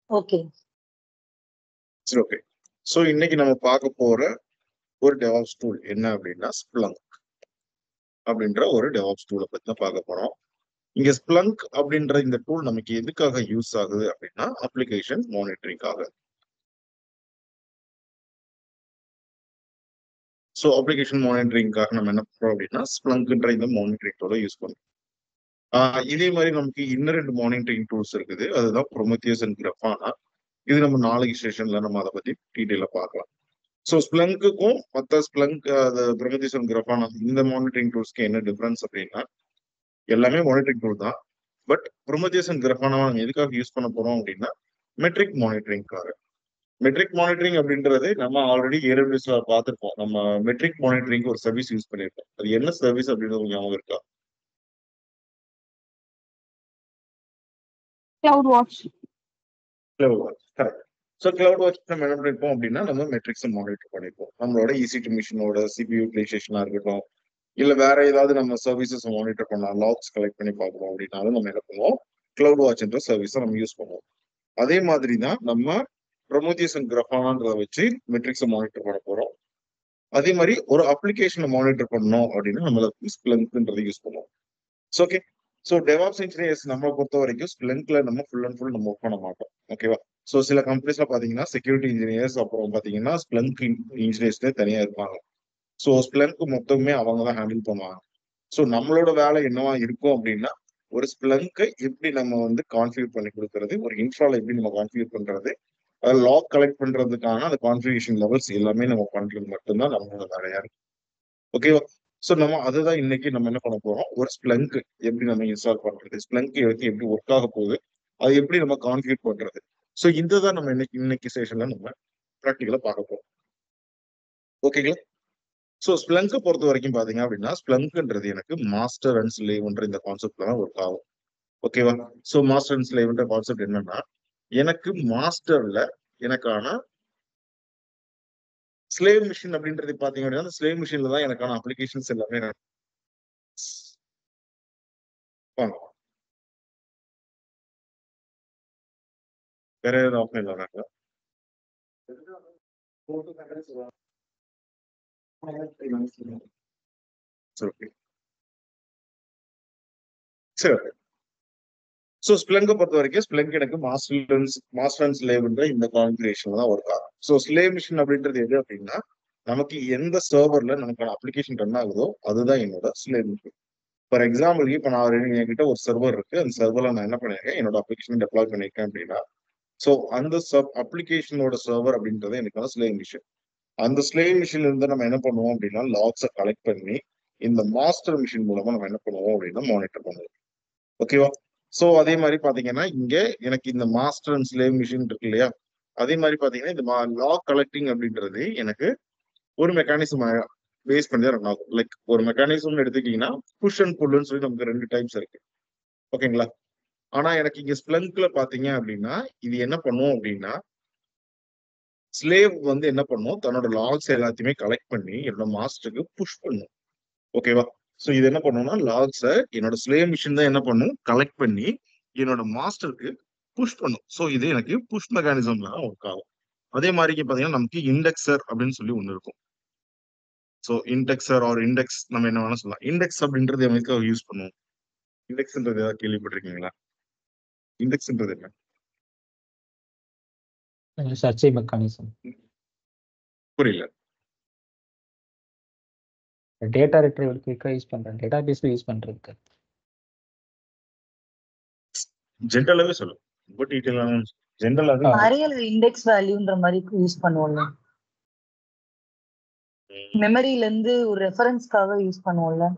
Okay. சரி, okay. So இன்னைக்கு நம்ம பார்க்க போற ஒரு DevOps டூல் என்ன அப்படின்னா Splunk அப்படின்ற ஒரு DevOps டூலை பத்தி தான் பார்க்க போறோம். இங்க Splunk அப்படின்ற இந்த டூல் நமக்கு எதுக்காக யூஸ் ஆகுது அப்படின்னா அப்ளிகேஷன் மானிட்டரிங்காக. ஸோ அப்ளிகேஷன் மானிட்டரிங்காக நம்ம என்ன பண்றோம் அப்படின்னா Splunkன்ற இந்த மானிட்டரிங் டூலை யூஸ் பண்றோம். இதே மாதிரி நமக்கு இன்னும் 2 மானிட்டரிங் டூல்ஸ் இருக்குது. அதுதான் Prometheus and Grafana. இது நம்ம நாளைக்கு செஷன்ல நம்ம அதை பத்தி டீட்டெயிலா பார்க்கலாம். ஸோ ஸ்பிளங்க்குக்கும் மற்ற ஸ்பிளங்க் Prometheus and Grafana இந்த மானிட்டரிங் டூல்ஸ்க்கு என்ன டிஃபரன்ஸ் அப்படின்னா எல்லாமே மானிட்டரிங் டூல் தான். பட் Prometheus and Grafana நம்ம எதுக்காக யூஸ் பண்ண போறோம் அப்படின்னா மெட்ரிக் மானிட்டரிங்காக. மெட்ரிக் மானிட்டரிங் அப்படின்றது நம்ம ஆல்ரெடி AWSல பார்த்துருப்போம். நம்ம மெட்ரிக் மானிட்டரிங் ஒரு சர்வீஸ் யூஸ் பண்ணியிருக்கோம். அது என்ன சர்வீஸ் அப்படின்றது ஞாபகம் இருக்கா? CloudWatch. CloudWatch, correct. So CloudWatch நம்ம என்ன பண்ணிருப்போம் அப்படின்னா நம்ம மெட்ரிக்ஸை மானிட்டர் பண்ணிருப்போம். நம்மளோட EC2 மிஷினோட CPU யூட்டிலைசேஷனா இருக்கட்டும், இல்ல வேற ஏதாவது நம்ம சர்வீசஸ் மானிட்டர் பண்ணலாம், லாக்ஸ் கலெக்ட் பண்ணி பார்க்கணும் அப்படின்னாலும் நம்ம என்ன பண்ணுவோம், CloudWatchன்ற சர்வீஸை நம்ம யூஸ் பண்ணுவோம். அதே மாதிரி தான் நம்ம Prometheus and Grafanaன்றத வச்சு மெட்ரிக்ஸை மானிட்டர் பண்ண போறோம். அதே மாதிரி ஒரு அப்ளிகேஷனை மானிட்டர் பண்ணணும் அப்படின்னா நம்மளுக்கு Splunkன்றதை யூஸ் பண்ணுவோம். ஓகே. ஸோ DevOps இன்ஜினியர்ஸ் நம்மளை பொறுத்த வரைக்கும் Splunkல நம்ம ஃபுல் அண்ட் ஃபுல் நம்ம ஒர்க் பண்ண மாட்டோம். ஓகேவா? ஸோ சில கம்பெனிஸ்ல பாத்தீங்கன்னா செக்யூரிட்டி இன்ஜினியர்ஸ், அப்புறம் பாத்தீங்கன்னா Splunk இன்ஜினியர்ஸ்ல தனியா இருப்பாங்க. ஸோ Splunk மொத்தமே அவங்க தான் ஹேண்டில் பண்ணுவாங்க. ஸோ நம்மளோட வேலை என்னவா இருக்கும் அப்படின்னா ஒரு Splunk-ஐ எப்படி நம்ம வந்து கான்ஃபிகர் பண்ணி கொடுக்கறது, ஒரு இன்ஃப்ரால எப்படி நம்ம கான்ஃபிகர் பண்றது, அதை லாக் கலெக்ட் பண்றதுக்கான அந்த கான்ஃபிகரேஷன் லெவல்ஸ் எல்லாமே நம்ம பண்றது மட்டும்தான் நம்மளோட வேலையா இருக்கு. ஓகேவா? ஸோ நம்ம அதுதான் இன்னைக்கு நம்ம என்ன பண்ண போறோம், ஒரு Splunk எப்படி நம்ம இன்ஸ்டால் பண்றது, Splunk எப்படி ஒர்க் ஆக போகுது, அது எப்படி நம்ம கான்ஃபிகர் பண்றது. ஸோ இதுதான் நம்ம இன்னைக்கு செஷன்ல நம்ம ப்ராக்டிகலா பார்க்க போறோம். ஓகேங்களா? ஸோ Splunk பொறுத்த வரைக்கும் பாத்தீங்க அப்படின்னா Splunkன்றது எனக்கு மாஸ்டர் அண்ட் ஸ்லேவ்ன்ற இந்த கான்செப்ட்ல தான் ஒர்க் ஆகும். ஓகேவா? ஸோ மாஸ்டர் அண்ட் ஸ்லேவ்ன்ற கான்செப்ட் என்னன்னா, எனக்கு மாஸ்டர்ல எனக்கான ஸ்லேவ் மிஷின் அப்படின்றது பாத்தீங்க அப்படின்னா அந்த ஸ்லேவ் மிஷின்ல தான் எனக்கான அப்ளிகேஷன்ஸ் எல்லாமே வேற ஏதாவது ஆப்ஷன் இல்லைனாக்கா சரி. சரி. ஸோ Splunk பொறுத்த வரைக்கும் Splunk எனக்கு மாஸ்டர் அண்ட் ஸ்லேவ்ன்ற இந்த கான்ஃபிகரேஷன் தான் ஒர்க் ஆகும். ஸோ ஸ்லேவ் மிஷின் அப்படின்றது எது அப்படின்னா நமக்கு எந்த சர்வர்ல நமக்கான அப்ளிகேஷன் ரன் ஆகுதோ அதுதான் என்னோட ஸ்லேவ் மிஷின். ஃபார் எக்ஸாம்பிள் இப்போ நான் என்கிட்ட ஒரு சர்வர் இருக்கு, அந்த சர்வர்ல நான் என்ன பண்ணிருக்கேன், என்னோட அப்ளிகேஷன் டெப்ளாய் பண்ணிருக்கேன் அப்படின்னா ஸோ அந்த அப்ளிகேஷனோட சர்வர் அப்படின்றது எனக்கான ஸ்லேவ் மிஷின். அந்த ஸ்லேவ் மிஷின்ல இருந்து நம்ம என்ன பண்ணுவோம் அப்படின்னா லாக்ஸை கலெக்ட் பண்ணி இந்த மாஸ்டர் மிஷின் மூலமா நம்ம என்ன பண்ணுவோம் அப்படின்னா மானிட்டர் பண்ணுவோம். ஓகேவா? ஸோ அதே மாதிரி பாத்தீங்கன்னா இங்க எனக்கு இந்த மாஸ்டர் அண்ட் ஸ்லேவ் மிஷின் இருக்கு இல்லையா, அதே மாதிரி பாத்தீங்கன்னா இந்த லாக் கலெக்டிங் அப்படின்றது எனக்கு ஒரு மெக்கானிசம் பேஸ் பண்ணி தான் ரன் ஆகும். லைக் ஒரு மெக்கானிசம் எடுத்துக்கிட்டீங்கன்னா புஷ் அண்ட் புல்லுன்னு சொல்லி நமக்கு 2 டைப்ஸ் இருக்கு. ஓகேங்களா? ஆனா எனக்கு இங்க Splunkல பாத்தீங்க அப்படின்னா இது என்ன பண்ணும் அப்படின்னா ஸ்லேவ் வந்து என்ன பண்ணும், தன்னோட லாக்ஸ் எல்லாத்தையுமே கலெக்ட் பண்ணி என்னோட மாஸ்டருக்கு புஷ் பண்ணும். ஓகேவா? ஸோ இது என்ன பண்ணும்னா லாக்ஸை என்னோட ஸ்லேவ் மிஷின் தான் என்ன பண்ணும், கலெக்ட் பண்ணி என்னோட மாஸ்டருக்கு புஷ் பண்ணும். ஸோ இது எனக்கு புஷ் மெக்கானிசம்ல ஒர்க் ஆகும். அதே மாதிரி பாத்தீங்கன்னா நமக்கு இண்டெக்ஸர் அப்படின்னு சொல்லி ஒண்ணு இருக்கும். ஸோ இண்டெக்ஸர் ஆர் இண்டெக்ஸ் நம்ம என்ன வேணா சொல்லலாம். இண்டெக்ஸ் அப்படின்றது எதுக்காக யூஸ் பண்ணுவோம், இண்டெக்ஸ்ன்றது ஏதாவது கேள்விப்பட்டிருக்கீங்களா? இண்டெக்ஸ்ன்றது என்ன? சர்ச்சை மெக்கானிசம். புரியல. டேட்டா ரிட்ரைவலுக்கு யூஸ் பண்றேன், டேட்டா பேஸ்ல யூஸ் பண்றதுக்கு. ஜென்ரலாவே சொல்லுங்க, ரொம்ப டீடைலான ஜென்ரலாவே. நிறைய இண்டெக்ஸ் வேல்யூன்ற மாதிரி யூஸ் பண்ணுவோம்ல, மெமரியில இருந்து ஒரு ரெஃபரன்ஸ்க்காக யூஸ் பண்ணுவோம்ல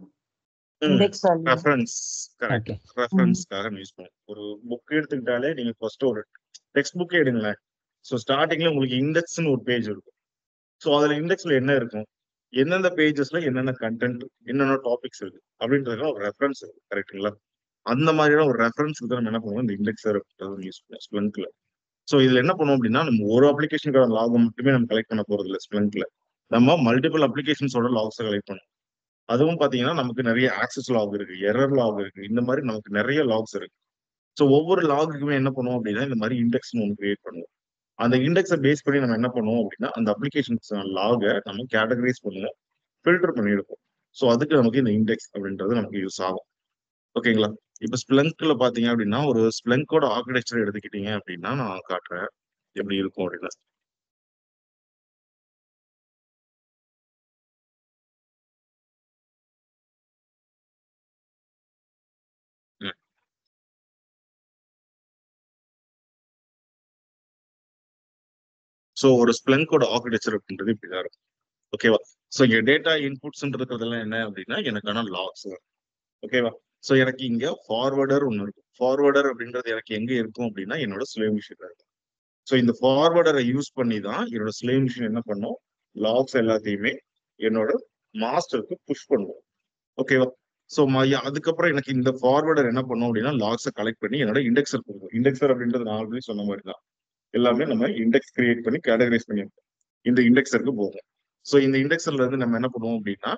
இண்டெக்ஸ் வேல்யூ. Reference, correct. ரெஃபரன்ஸ்க்காக யூஸ் பண்ணுவோம். ஒரு புக் எடுத்துக்கிட்டாலே நீங்க ஃபர்ஸ்ட் ஒரு டெக்ஸ்ட் புக்கே எடுங்களேன். ஸோ ஸ்டார்டிங்ல உங்களுக்கு இண்டெக்ஸ்னு ஒரு பேஜ் இருக்கும். ஸோ அதுல இண்டெக்ஸ்ல என்ன இருக்கும், எந்தெந்த பேஜஸ்ல என்னென்ன கண்டென்ட், என்னென்ன டாபிக்ஸ் இருக்கு அப்படின்றதுலாம் ஒரு ரெஃபரன்ஸ் இருக்கு. கரெக்டுங்களா? அந்த மாதிரியான ஒரு ரெஃபரன்ஸ் நம்ம என்ன பண்ணுவோம், இந்த இண்டெக்ஸர் யூஸ் பண்ணுவோம் Splunkல. ஸோ இதுல என்ன பண்ணுவோம் அப்படின்னா நம்ம ஒரு அப்ளிகேஷனுக்கான லாக் மட்டுமே நம்ம கலெக்ட் பண்ண போறது இல்லை. Splunkல நம்ம மல்டிபிள் அப்ளிகேஷன்ஸோட லாக்ஸை கலெக்ட் பண்ணுவோம். அதுவும் பாத்தீங்கன்னா நமக்கு நிறைய ஆக்சஸ் லாக் இருக்கு, எரர் லாக் இருக்கு, இந்த மாதிரி நமக்கு நிறைய லாக்ஸ் இருக்கு. ஸோ ஒவ்வொரு லாகுக்குமே என்ன பண்ணுவோம் அப்படின்னா இந்த மாதிரி இண்டெக்ஸ்னு ஒன்று கிரியேட் பண்ணுவோம். அந்த இண்டெக்ஸை பேஸ் பண்ணி நம்ம என்ன பண்ணுவோம் அப்படின்னா அந்த அப்ளிகேஷன்ஸ் லாகை நம்ம கேட்டகரைஸ் பண்ணுவோம், ஃபில்டர் பண்ணி எடுப்போம். ஸோ அதுக்கு நமக்கு இந்த இண்டெக்ஸ் அப்படின்றது நமக்கு யூஸ் ஆகும். ஓகேங்களா? இப்போ ஸ்ப்ளங்க்ல பாத்தீங்க அப்படின்னா ஒரு ஸ்ப்ளங்கோட ஆர்கிடெக்சர் எடுத்துக்கிட்டீங்க அப்படின்னா நான் காட்டுறேன் எப்படி இருக்கும் அப்படின்னு. ஸோ ஒரு ஸ்ப்ளங்கோட ஆர்கிடெக்சர் அப்படின்றது இப்படிதான் இருக்கும். ஓகேவா? ஸோ இங்க டேட்டா இன்புட்ஸ் இருக்கிறதெல்லாம் என்ன அப்படின்னா எனக்கான லாக்ஸ். ஓகேவா? ஸோ எனக்கு இங்க ஃபார்வர்டர் ஒன்று இருக்கும். ஃபார்வர்டர் அப்படின்றது எனக்கு எங்க இருக்கும் அப்படின்னா என்னோட ஸ்லேவ் மிஷின்ல இருக்கும். ஸோ இந்த ஃபார்வர்டரை யூஸ் பண்ணி தான் என்னோட ஸ்லேவ் மிஷின் என்ன பண்ணும், லாக்ஸ் எல்லாத்தையுமே என்னோட மாஸ்டருக்கு புஷ் பண்ணுவோம். ஓகேவா? ஸோ அதுக்கப்புறம் எனக்கு இந்த ஃபார்வர்டர் என்ன பண்ணும் அப்படின்னா லாக்ஸை கலெக்ட் பண்ணி என்னோட இண்டெக்ஸர் கொடுக்கும். இண்டெக்ஸர் அப்படின்றது நான் ஆல்ரெடி சொன்ன மாதிரி தான், எல்லாமே நம்ம இண்டெக்ஸ் கிரியேட் பண்ணி கேட்டகரைஸ் பண்ணி இந்த இண்டெக்ஸருக்கு போகும். ஸோ இந்த இண்டெக்ஸர்ல இருந்து நம்ம என்ன பண்ணுவோம் அப்படின்னா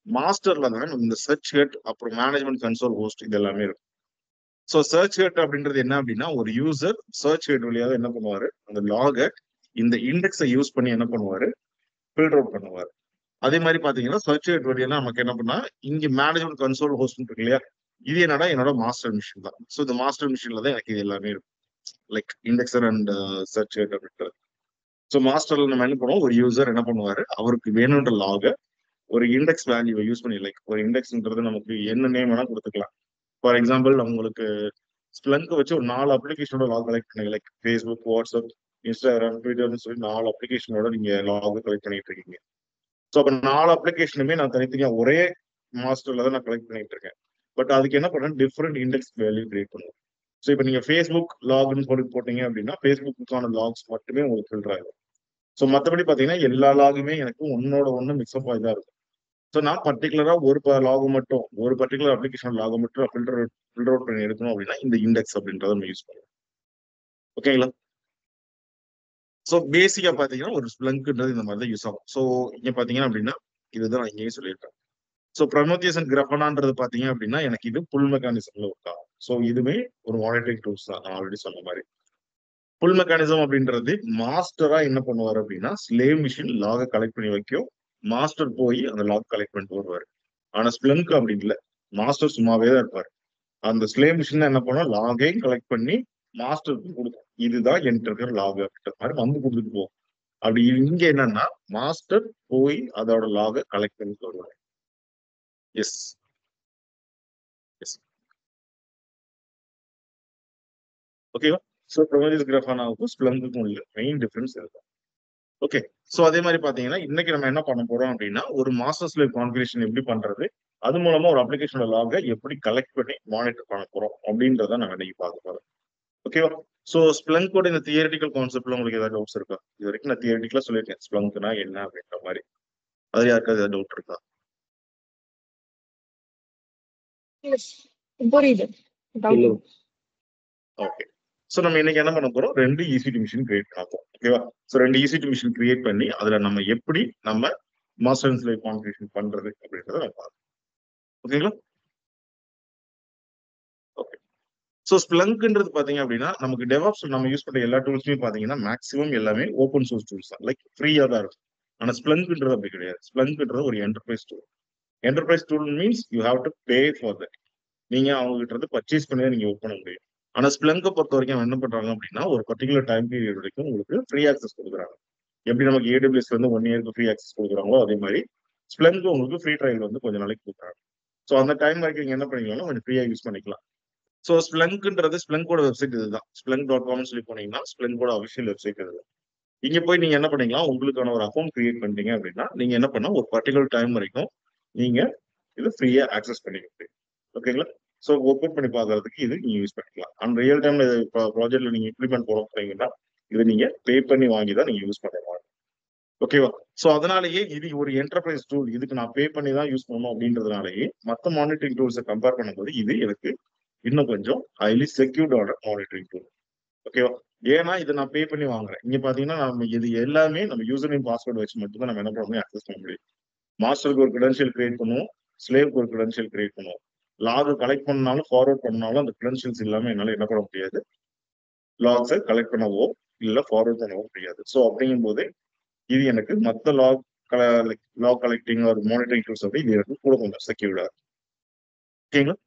மாஸ்டர்ல தான் இந்த சர்ச் ஹெட் அப்புறம் மேனேஜ்மெண்ட் கன்சோல் ஹோஸ்ட் இது எல்லாமே இருக்கும். ஸோ சர்ச் ஹெட் அப்படின்றது என்ன அப்படின்னா ஒரு யூசர் சர்ச் ஹெட் வழியாக என்ன பண்ணுவாரு, அந்த லாகை இந்த இண்டெக்ஸை யூஸ் பண்ணி என்ன பண்ணுவாரு, ஃபில்டர் அவுட் பண்ணுவாரு. அதே மாதிரி பாத்தீங்கன்னா சர்ச் ஹெட் வழியெல்லாம் நமக்கு என்ன பண்ணா இங்க மேனேஜ்மெண்ட் கன்சோல் ஹோஸ்ட் இருக்கு இல்லையா, இது என்னோட மாஸ்டர் மிஷின் தான். ஸோ இந்த மாஸ்டர் மிஷின்ல தான் எனக்கு இது எல்லாமே இருக்கும், லைக் இண்டெக்ஸர் அண்ட் சர்ச் ஹெட் அப்படின்றது. ஸோ மாஸ்டர்ல நம்ம என்ன பண்ணுவோம், ஒரு யூசர் என்ன பண்ணுவாரு, அவருக்கு வேணுன்ற லாக ஒரு இண்டெக்ஸ் வேல்யூவை யூஸ் பண்ணி, லைக் ஒரு இண்டெக்ஸ்ன்றது நமக்கு என்ன நேம் வேணா கொடுத்துக்கலாம். ஃபார் எக்ஸாம்பிள் உங்களுக்கு ஸ்ப்ளங்க் வச்சு ஒரு 4 அப்ளிகேஷனோட லாக் கலெக்ட் பண்ணி, லைக் ஃபேஸ்புக், வாட்ஸ்அப், இன்ஸ்டாகிராம், ட்விட்டர்னு சொல்லி 4 அப்ளிகேஷனோட நீங்க லாக் கலெக்ட் பண்ணிட்டு இருக்கீங்க. ஸோ அப்போ 4 அப்ளிகேஷனுமே நான் தனித்தனியா ஒரே மாஸ்டர்ல தான் நான் கலெக்ட் பண்ணிட்டு இருக்கேன். பட் அதுக்கு என்ன பண்ணேன், டிஃப்ரெண்ட் இண்டெக்ஸ் வேல்யூ கிரியேட் பண்ணுவோம். ஸோ இப்போ நீங்க ஃபேஸ்புக் லாக்னு சொல்லி போட்டீங்க அப்படின்னா ஃபேஸ்புக்கான லாக்ஸ் மட்டுமே உங்களுக்கு ஃபில்டர் ஆகும். ஸோ மற்றபடி பார்த்தீங்கன்னா எல்லா லாகுமே எனக்கு ஒன்னோட ஒன்று மிக்ஸ்அப் ஆகி தான் இருக்கும். ஸோ நான் பர்டிகுலரா ஒரு லாகு மட்டும், ஒரு பர்டிகுலர் அப்ளிகேஷன் லாகு மட்டும் ஃபில்டர் அவுட் பண்ணி எடுக்கணும் அப்படின்னா இந்த இண்டெக்ஸ் அப்படின்றத நம்ம யூஸ் பண்ணுவோம். ஓகேங்களா? ஸோ பேசிக்கா பாத்தீங்கன்னா ஒரு ஸ்ப்ளங்க்ன்றது இந்த மாதிரி தான் யூஸ் ஆகும். ஸோ இங்க பாத்தீங்கன்னா அப்படின்னா இதுதான் நான் இங்கேயும் சொல்லியிருக்கேன். ஸோ ப்ரொமோத்தியஸ் அண்ட் கிராஃபனான்றது பாத்தீங்க அப்படின்னா எனக்கு இது புல் மெக்கானிசம்ல ஒர்க் ஆகும். ஸோ இதுவே ஒரு மானிட்டரிங் டூல்ஸ் தான், நான் ஆல்ரெடி சொன்ன மாதிரி. புல் மெக்கானிசம் அப்படின்றது மாஸ்டரா என்ன பண்ணுவார் அப்படின்னா ஸ்லேவ் மிஷின் லாக கலெக்ட் பண்ணி வைக்கும், மாஸ்டர் போய் அந்த லாக் கலெக்ட் பண்ணிட்டு வருவாரு. ஆனா ஸ்ப்ளங்க் அப்படி இல்லை, மாஸ்டர் சும்மாவே தான் இருப்பாரு. அந்த ஸ்லேவ் மிஷின் என்ன பண்ணும், லாகையும் கலெக்ட் பண்ணி மாஸ்டருக்கு கொடுக்கும், இதுதான் என்கிட்ட இருக்கிற லாக் அப்படின்ற மாதிரி வந்து கொடுத்துட்டு போகும். அப்படி இங்க என்னன்னா மாஸ்டர் போய் அதோட லாக கலெக்ட் பண்ணி வருவாரு. எஸ் எஸ் ஓகேவா? ஸோ ப்ரொமோத்தியஸ் கிராஃபானாவுக்கும் ஸ்ப்ளங்குக்கும் உள்ள மெயின் டிஃபரன்ஸ் இருக்கும். ஓகே. ஸோ அதே மாதிரி பாத்தீங்கன்னா இன்னைக்கு நம்ம என்ன பண்ண போறோம் அப்படின்னா ஒரு மாஸ்டர் ஸ்லேவ் கான்ஃபிகரேஷன் எப்படி பண்றது, அது மூலமா ஒரு அப்ளிகேஷனோட லாக எப்படி கலெக்ட் பண்ணி மானிட்டர் பண்ண போறோம் அப்படின்றத நம்ம இன்னைக்கு பார்க்க போறோம். ஓகேவா? ஸோ ஸ்ப்ளங்கோட இந்த தியரிட்டிக்கல் கான்செப்ட்ல உங்களுக்கு ஏதாவது டவுட்ஸ் இருக்கா? இது வரைக்கும் நான் தியரிட்டிக்கலா சொல்லியிருக்கேன் ஸ்ப்ளங்க்னா என்ன அப்படின்ற மாதிரி. அது யாருக்காவது ஏதாவது டவுட் இருக்கா? புரியுது. ஓகே. ஸோ நம்ம இன்னைக்கு என்ன பண்ண போறோம், 2 EC2 மிஷின் கிரியேட் பண்ண போறோம். ஓகேவா? ஸோ 2 EC2 மிஷின் கிரியேட் பண்ணி அதுல நம்ம எப்படி நம்ம மாஸ்டர் ஸ்லேவ் கான்ஃபிகரேஷன் பண்றது அப்படின்றத நம்ம பார்ப்போம். ஓகேங்களா? ஓகே. ஸோ ஸ்ப்ளங்க்ன்றது பாத்தீங்க அப்படின்னா நமக்கு டெவாப்ஸ் நம்ம யூஸ் பண்ற எல்லா டூல்ஸுமே பாத்தீங்கன்னா மேக்ஸிமம் எல்லாமே ஓப்பன் சோர்ஸ் டூல்ஸ் தான், லைக் ஃப்ரீயா தான் இருக்கும். ஆனா ஸ்ப்ளங்க்ன்றது அப்படி கிடையாது. ஸ்ப்ளங்க்ன்றது ஒரு enterprise tool. Enterprise tool means you have to pay for that. நீங்க அவங்க கிட்ட இருந்து பர்ச்சேஸ் பண்ணி நீங்க ஒர்க் பண்ண முடியும். ஆனா ஸ்ப்ளங்கை பொறுத்த வரைக்கும் என்ன பண்றாங்க அப்படின்னா ஒரு பர்டிகுலர் டைம் பீரியட் வரைக்கும் உங்களுக்கு ஃப்ரீ ஆக்சஸ் கொடுக்குறாங்க. எப்படி நமக்கு AWS வந்து 1 இயருக்கு ஃப்ரீ ஆக்சஸ் கொடுக்குறாங்களோ அதே மாதிரி ஸ்ப்ளங்க் உங்களுக்கு ஃப்ரீ ட்ரையல் வந்து கொஞ்சம் நாளைக்கு கொடுக்குறாங்க. ஸோ அந்த டைம் வரைக்கும் நீங்க என்ன பண்ணிக்கலாம், கொஞ்சம் ஃப்ரீயா யூஸ் பண்ணிக்கலாம். ஸோ ஸ்ப்ளங்க்ன்றது ஸ்ப்ளங்கோட வெப்சைட் இதுதான், splenk.com சொல்லி போனீங்கன்னா ஸ்ப்ளங்கோட அஃபிஷியல் வெப்சைட் இது. இங்க போய் நீங்க என்ன பண்ணீங்களா, உங்களுக்கான ஒரு அக்கௌண்ட் கிரியேட் பண்ணிட்டீங்க அப்படின்னா நீங்க என்ன பண்ணா ஒரு பர்டிகுலர் டைம் வரைக்கும் நீங்க இது ஃப்ரீயா ஆக்சஸ் பண்ணிக்க. ஓகேங்களா? ஸோ ஒர்க் பண்ணி பார்க்கறதுக்கு இது நீங்க யூஸ் பண்ணிக்கலாம். அண்ட் ரியல் டைம்ல ப்ராஜெக்ட்ல நீங்க இம்ப்ளிமெண்ட் போறீங்கன்னா இது நீங்க பே பண்ணி வாங்கி தான் நீங்க யூஸ் பண்ண மாதிரி. ஓகேவா? ஸோ அதனாலேயே இது ஒரு என்டர்பிரைஸ் டூல், இதுக்கு நான் பே பண்ணி தான் யூஸ் பண்ணணும் அப்படின்றதுனாலேயே மற்ற மானிட்டரிங் டூல்ஸை கம்பேர் பண்ணும்போது இது எனக்கு இன்னும் கொஞ்சம் ஹைலி செக்யூர்டான மானிட்டரிங் டூல். ஓகேவா? ஏன்னா இதை நான் பே பண்ணி வாங்குறேன். இங்க பாத்தீங்கன்னா நம்ம இது எல்லாமே நம்ம யூசர் நேம் பாஸ்வேர்டு வச்சு மட்டும் தான் நம்ம என்ன பண்ண முடியும், ஆக்சஸ் பண்ண முடியும். மாஸ்டருக்கு ஒரு கிரெடென்ஷியல் கிரியேட் பண்ணுவோம், ஸ்லேவுக்கு ஒரு கிரெடென்ஷியல் கிரியேட் பண்ணுவோம். லாக் கலெக்ட் பண்ணாலும் ஃபார்வர்ட் பண்ணாலும் அந்த கிரெடென்ஷியல்ஸ் இல்லாம என்னால என்ன பண்ண முடியாது, லாக்ஸை கலெக்ட் பண்ணவோ இல்ல ஃபார்வர்ட் பண்ணவோ முடியாது. ஸோ அப்படிங்கும் போதே இது எனக்கு மற்ற லாக் கலெக்டிங் ஒரு மானிட்டரிங் டூல்ஸ் அப்படி இது எனக்கு கூட கொஞ்சம் செக்யூர்டா. ஓகேங்களா?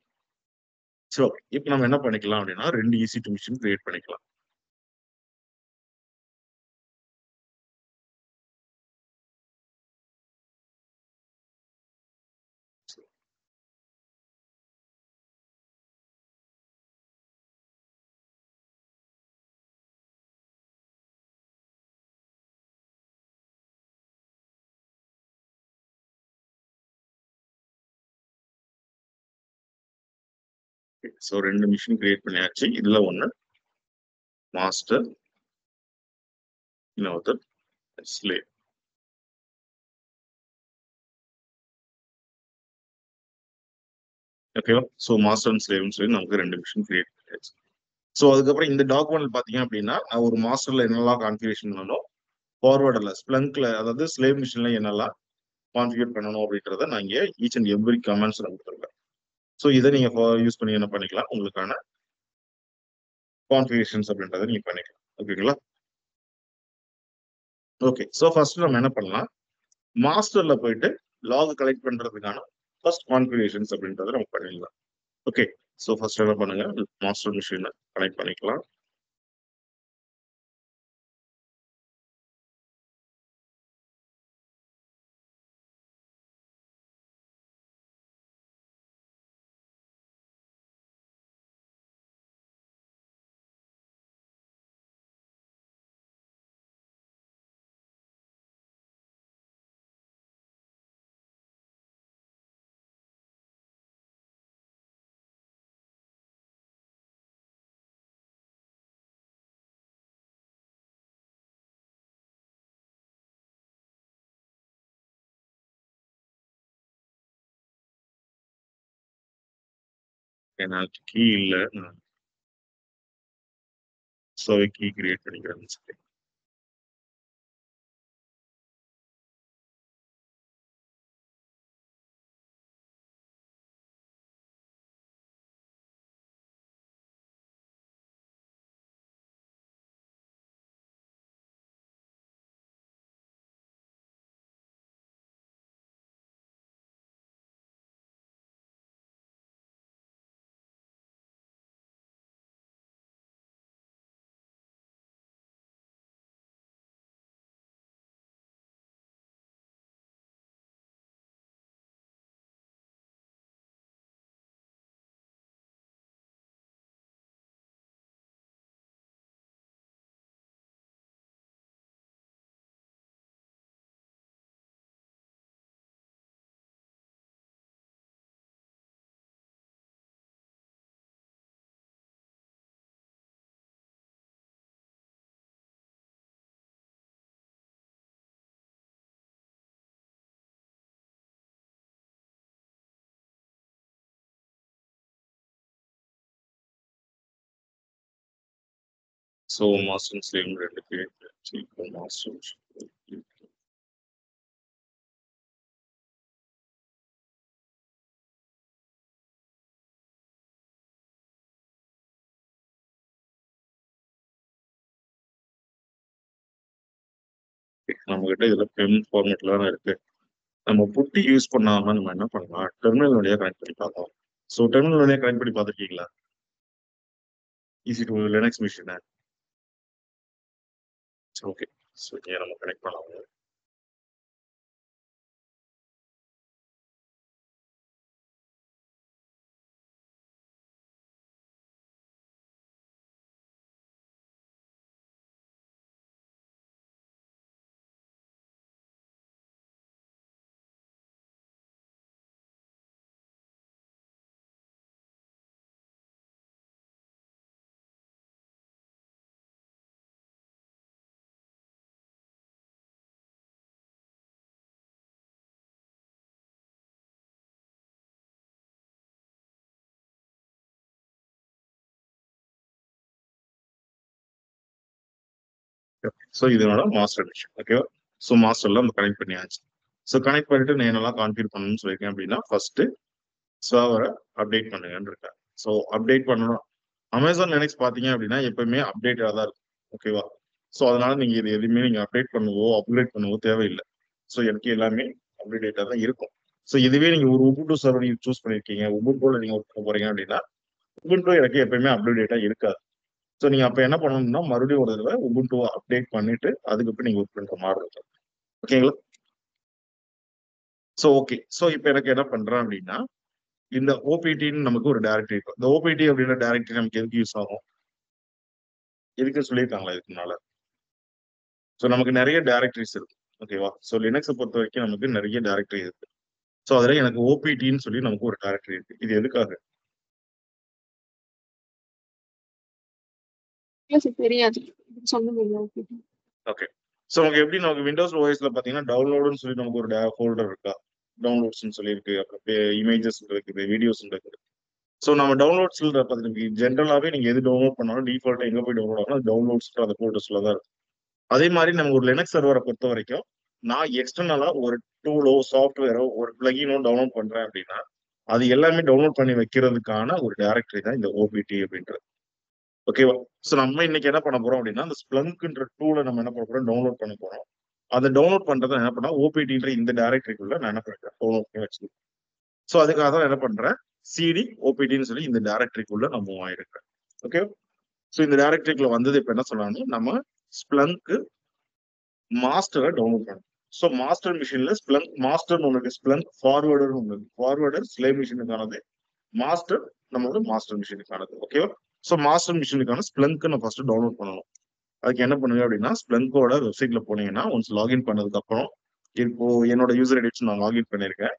ஸோ இப்போ நம்ம என்ன பண்ணிக்கலாம் அப்படின்னா 2 EC2 மிஷின் கிரியேட் பண்ணிக்கலாம். ஸோ 2 மிஷின் கிரியேட் பண்ணியாச்சு. இதுல ஒண்ணு மாஸ்டர், இன்னொரு ஸ்லேவ். ஓகேவா? ஸோ மாஸ்டர் அண்ட் ஸ்லேவ்னு சொல்லி நமக்கு 2 மிஷின் கிரியேட் பண்ணியாச்சு. ஸோ அதுக்கப்புறம் இந்த டாக்குமெண்ட் பாத்தீங்க அப்படின்னா நான் ஒரு மாஸ்டர்ல என்னெல்லாம் கான்ஃபிகரேஷன் பண்ணணும், ஃபார்வர்டில் ஸ்ப்ளங்க்ல அதாவது ஸ்லேவ் மிஷின்ல என்னெல்லாம் கான்ஃபிகர் பண்ணணும் அப்படின்றத நான் இங்கே ஈச் அண்ட் எவ்ரி கமெண்ட்ஸ் கொடுத்துருக்கேன். ஸோ இதை நீங்க யூஸ் பண்ணி என்ன பண்ணிக்கலாம், உங்களுக்கான கான்ஃபிகரேஷன்ஸ் அப்படின்றத நீங்க பண்ணிக்கலாம். ஓகேங்களா? ஓகே. ஸோ ஃபர்ஸ்ட் நம்ம என்ன பண்ணலாம், மாஸ்டர்ல போயிட்டு லாக் கலெக்ட் பண்றதுக்கான ஃபர்ஸ்ட் கான்ஃபிகரேஷன்ஸ் அப்படின்றத நம்ம பண்ணிடலாம். ஓகே. ஸோ ஃபர்ஸ்ட் என்ன பண்ணுங்க, மாஸ்டர் மிஷினை கனெக்ட் பண்ணிக்கலாம். எனக்கு கீ இல்லை, ஸோ கீ கிரியேட் பண்ணிக்கிறேன். சரி. ஸோ மாஸ்டர் ஸ்லேவ் 2 கிரியேட் பண்ணியாச்சு. இப்போ மாஸ்டர் நம்ம கிட்ட இதுல பெம் ஃபார்மேட்ல தான் இருக்கு. நம்ம புட்டி யூஸ் பண்ணாம நம்ம என்ன பண்ணலாம், டெர்மினல் வழியா கனெக்ட் பண்ணி பார்க்கலாம். ஸோ டெர்மினல் வழியா கனெக்ட் பண்ணி பார்த்துருக்கீங்களா EC2 லினக்ஸ் மிஷினை? ஓகே. ஸோ இங்கே நம்ம கனெக்ட் பண்ணலாம். ஸோ இதனோட மாஸ்டர் மிஷின். ஓகேவா? ஸோ மாஸ்டர்ல நம்ம கனெக்ட் பண்ணியாச்சு. ஸோ கனெக்ட் பண்ணிட்டு நான் என்னெல்லாம் கான்ஃபிகர் பண்ணணும்னு சொல்லியிருக்கேன் அப்படின்னா, ஃபர்ஸ்ட் சர்வரை அப்டேட் பண்ணுங்கன்னு இருக்கேன். ஸோ அப்டேட் பண்ணணும். அமேசான் லினக்ஸ் பார்த்தீங்க அப்படின்னா எப்பவுமே அப்டேட்டாக தான் இருக்கும். ஓகேவா? ஸோ அதனால நீங்க இது எதுவுமே நீங்க அப்டேட் பண்ணவோ அப்கிரேட் பண்ணவோ தேவையில்லை. ஸோ எனக்கு எல்லாமே அப்டேட்டாக தான் இருக்கும். ஸோ இதுவே நீங்க ஒரு உபுண்டு சர்வர் நீங்க சூஸ் பண்ணிருக்கீங்க, உபுண்டுல நீங்க ஒர்க் பண்ண போறீங்க அப்படின்னா உபுண்டு எனக்கு எப்பயுமே அப்டேட்டா இருக்காது. ஸோ நீங்க அப்ப என்ன பண்ணணும்னா மறுபடியும் ஒரு தடவை உபுண்டுவை அப்டேட் பண்ணிட்டு அதுக்கப்புறம் நீங்க ஒர்க் பண்ற மாதிரி இருக்கும். ஓகேங்களா? So okay. ஸோ இப்போ எனக்கு என்ன பண்றேன் அப்படின்னா இந்த ஓபிடின்னு நமக்கு ஒரு டைரக்டரி இருக்கும். இந்த ஓபிடி அப்படின்ற டைரக்டரி நமக்கு எதுக்கு யூஸ் ஆகும்? எதுக்கு சொல்லியிருக்காங்களா இதுக்கு முன்னால? ஸோ நமக்கு நிறைய டைரக்டரிஸ் இருக்கு. ஓகேவா? ஸோ லினக்ஸை பொறுத்த வரைக்கும் நமக்கு நிறைய டைரக்டரி இருக்கு. ஸோ அதுல எனக்கு ஓபிடின்னு சொல்லி நமக்கு ஒரு டைரக்டரி இருக்கு. இது எதுக்காக? தெரியாது. சொல்லுங்க. ஓகே. ஸோ நமக்கு எப்படி நமக்கு விண்டோஸ் ஓஎஸ்ல பாத்தீங்கன்னா டவுன்லோடுன்னு சொல்லி நமக்கு ஒரு ஃபோல்டர் இருக்கா? டவுன்லோட்ஸ்ன்னு சொல்லி இருக்கு. அப்புறம் இமேஜஸ் இருக்குது, வீடியோஸ் இருக்குது. ஸோ நம்ம டவுன்லோட்ஸ்ல பார்த்துட்டு ஜென்ரலாவே நீங்க எது டவுன்லோட் பண்ணாலும் டிஃபால்ட்டா எங்க போய் டவுன்லோட் ஆகணும் டவுன்லோட்ஸ் அந்த ஃபோல்டர்ஸ்ல தான் இருக்கும். அதே மாதிரி நம்ம ஒரு லினக்ஸ் சர்வரை பொறுத்த வரைக்கும் நான் எக்ஸ்டர்னலா ஒரு டூலோ சாஃப்ட்வேரோ ஒரு பிளகினோ டவுன்லோட் பண்றேன் அப்படின்னா அது எல்லாமே டவுன்லோட் பண்ணி வைக்கிறதுக்கான ஒரு டைரக்டரி தான் இந்த ஓபிடி அப்படின்றது. ஓகேவா? ஸோ நம்ம இன்னைக்கு என்ன பண்ண போறோம் அப்படின்னா அந்த ஸ்ப்ளங்க்ன்ற டூலை நம்ம என்ன பண்ண போறோம் டவுன்லோட் பண்ண போறோம். அதை டவுன்லோட் பண்றதை என்ன பண்ணா ஓபிடின்ற இந்த டைரக்டரிக்குள்ள நான் என்ன பண்றேன் டவுன்லோட் பண்ணி வச்சுக்கேன். ஸோ அதுக்காக தான் என்ன பண்றேன் சிடி ஓபிடின்னு சொல்லி இந்த டைரக்டரிக்குள்ள நான் மூவ் ஆயிருக்கேன். ஓகே. ஸோ இந்த டைரக்டரிக்குள்ள வந்தது இப்ப என்ன சொல்லலாம்னு நம்ம ஸ்ப்ளங்க் மாஸ்டரை டவுன்லோட் பண்ணணும். ஸோ மாஸ்டர் மிஷின்ல ஸ்ப்ளங்க் மாஸ்டர்னு ஒன்று இருக்கு, ஸ்ப்ளங்க் ஃபார்வர்டர்னு ஒன்று இருக்கு. ஃபார்வர்டர் ஸ்லேவ் மிஷினுக்கானது, மாஸ்டர் நம்மளோட மாஸ்டர் மிஷினுக்கானது. ஓகேவா? ஸோ மாஸ்டர் மிஷினுக்கான ஸ்ப்ளங்க் நான் ஃபர்ஸ்ட் டவுன்லோட் பண்ணணும். அதுக்கு என்ன பண்ணுங்க அப்படின்னா ஸ்ப்ளங்கோட வெப்சைட்ல போனீங்கன்னா ஒன்ஸ் லாகின் பண்ணதுக்கு அப்புறம் இப்போ என்னோட யூசர் ஐடி வச்சு நான் லாகின் பண்ணியிருக்கேன்.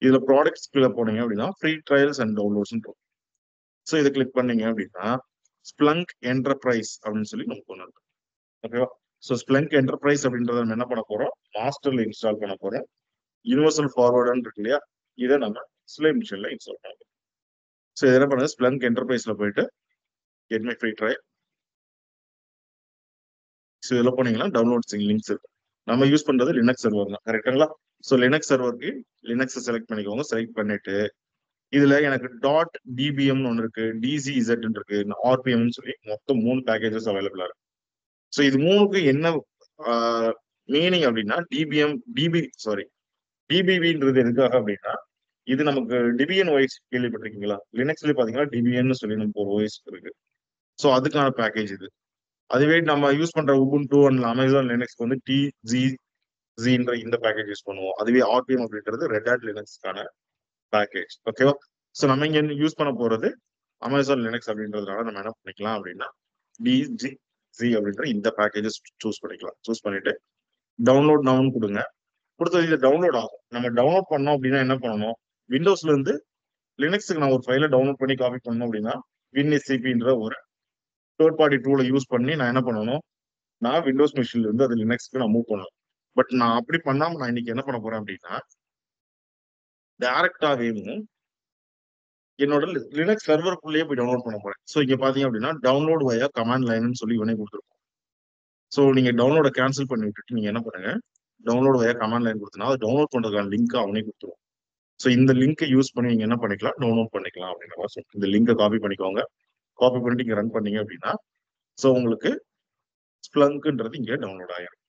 இதுல ப்ராடக்ட்ஸ் கீழே போனீங்க அப்படின்னா ஃப்ரீ ட்ரையல்ஸ் அண்ட் டவுன்லோட்ஸ் இருக்கும். ஸோ இதை கிளிக் பண்ணீங்க அப்படின்னா ஸ்ப்ளங்க் என்டர்பிரைஸ் அப்படின்னு சொல்லி நமக்கு ஒன்று இருக்கு. ஓகேவா? ஸோ ஸ்ப்ளங்க் என்டர்பிரைஸ் அப்படின்றத நம்ம என்ன பண்ண போறோம் மாஸ்டர்ல இன்ஸ்டால் பண்ண போறோம். யூனிவர்சல் ஃபார்வர்டுன்னு இருக்கு இல்லையா, இதை நம்ம ஸ்லேவ் மிஷின்ல இன்ஸ்டால் பண்ண போறோம். ஸோ இதை என்ன பண்ணுங்க ஸ்ப்ளங்க் என்டர்பிரைஸ்ல போயிட்டு get my free trial. So இதில் போனீங்கன்னா டவுன்லோட்ஸ் லிங்க்ஸ் இருக்கு. நம்ம யூஸ் பண்றது லினக்ஸ் சர்வர் தான், கரெக்டுங்களா? ஸோ லினக்ஸ் சர்வருக்கு லினக்ஸ் செலக்ட் பண்ணிக்கோங்க. செலக்ட் பண்ணிட்டு இதுல எனக்கு டாட் டிபிஎம் ஒன்று இருக்கு, டிசிஇசட் இருக்கு, ஆர்பிஎம் சொல்லி மொத்தம் 3 பேக்கேஜஸ் அவைலபிளா இருக்கு. ஸோ இது 3க்கு என்ன மீனிங் அப்படின்னா டிபிபின்றது எதுக்காக அப்படின்னா இது நமக்கு டிபிஎன் ஓஎஸ் கேள்விப்பட்டிருக்கீங்களா? லினக்ஸ்ல பாத்தீங்கன்னா டிபிஎன் சொல்லி நமக்கு ஒரு ஓஎஸ் இருக்கு. ஸோ அதுக்கான பேக்கேஜ் இது. அதுவே நம்ம யூஸ் பண்ற உபுண்டு அண்ட் அமேசான் லினக்ஸ்க்கு வந்து டிஜின்ற இந்த பேக்கேஜ் யூஸ் பண்ணுவோம். அதுவே ஆர்பிஎம் அப்படின்றது ரெட் ஹேட் லினக்ஸ்க்கான பேக்கேஜ். ஓகேவா? ஸோ நம்ம இங்க யூஸ் பண்ண போறது அமேசான் லினக்ஸ் அப்படின்றதுனால நம்ம என்ன பண்ணிக்கலாம் அப்படின்னா டிஜி அப்படின்ற இந்த பேக்கேஜஸ் சூஸ் பண்ணிக்கலாம். சூஸ் பண்ணிட்டு டவுன்லோட் நவுன்னு கொடுங்க. கொடுத்தது இது டவுன்லோட் ஆகும். நம்ம டவுன்லோட் பண்ணோம் அப்படின்னா என்ன பண்ணணும், விண்டோஸ்ல இருந்து லினக்ஸுக்கு நான் ஒரு ஃபைலை டவுன்லோட் பண்ணி காப்பி பண்ணணும் அப்படின்னா WinSCPன்ற ஒரு தேர்ட் பார்ட்டி டூலை யூஸ் பண்ணி நான் என்ன பண்ணணும், நான் விண்டோஸ் மிஷின்ல இருந்து அது லினக்ஸ்க்கு நான் மூவ் பண்ணணும். பட் நான் அப்படி பண்ணாம நான் இன்னைக்கு என்ன பண்ண போறேன் அப்படின்னா டைரக்டாவே என்னோட லினக்ஸ் சர்வருக்குள்ளேயே போய் டவுன்லோட் பண்ண போறேன். ஸோ இங்க பாத்தீங்க அப்படின்னா டவுன்லோட் வயா கமாண்ட் லைன்னு சொல்லி இவனே கொடுத்துருக்கோம். ஸோ நீங்க டவுன்லோட கேன்சல் பண்ணி விட்டுட்டு நீங்க என்ன பண்ணுங்க டவுன்லோட் வயா கமாண்ட் லைன் கொடுத்தனா அதை டவுன்லோட் பண்றதுக்கான லிங்க் அவனே கொடுத்துருவோம். ஸோ இந்த லிங்கை யூஸ் பண்ணி நீங்க என்ன பண்ணிக்கலாம் டவுன்லோட் பண்ணிக்கலாம் அப்படின்ற மாதிரி. இந்த லிங்கை காப்பி பண்ணிக்கோங்க. காப்பி பண்ணிட்டு இங்க ரன் பண்ணீங்க அப்படின்னா ஸோ உங்களுக்கு ஸ்ப்ளங்க்ன்றது இங்க டவுன்லோட் ஆயிரும்.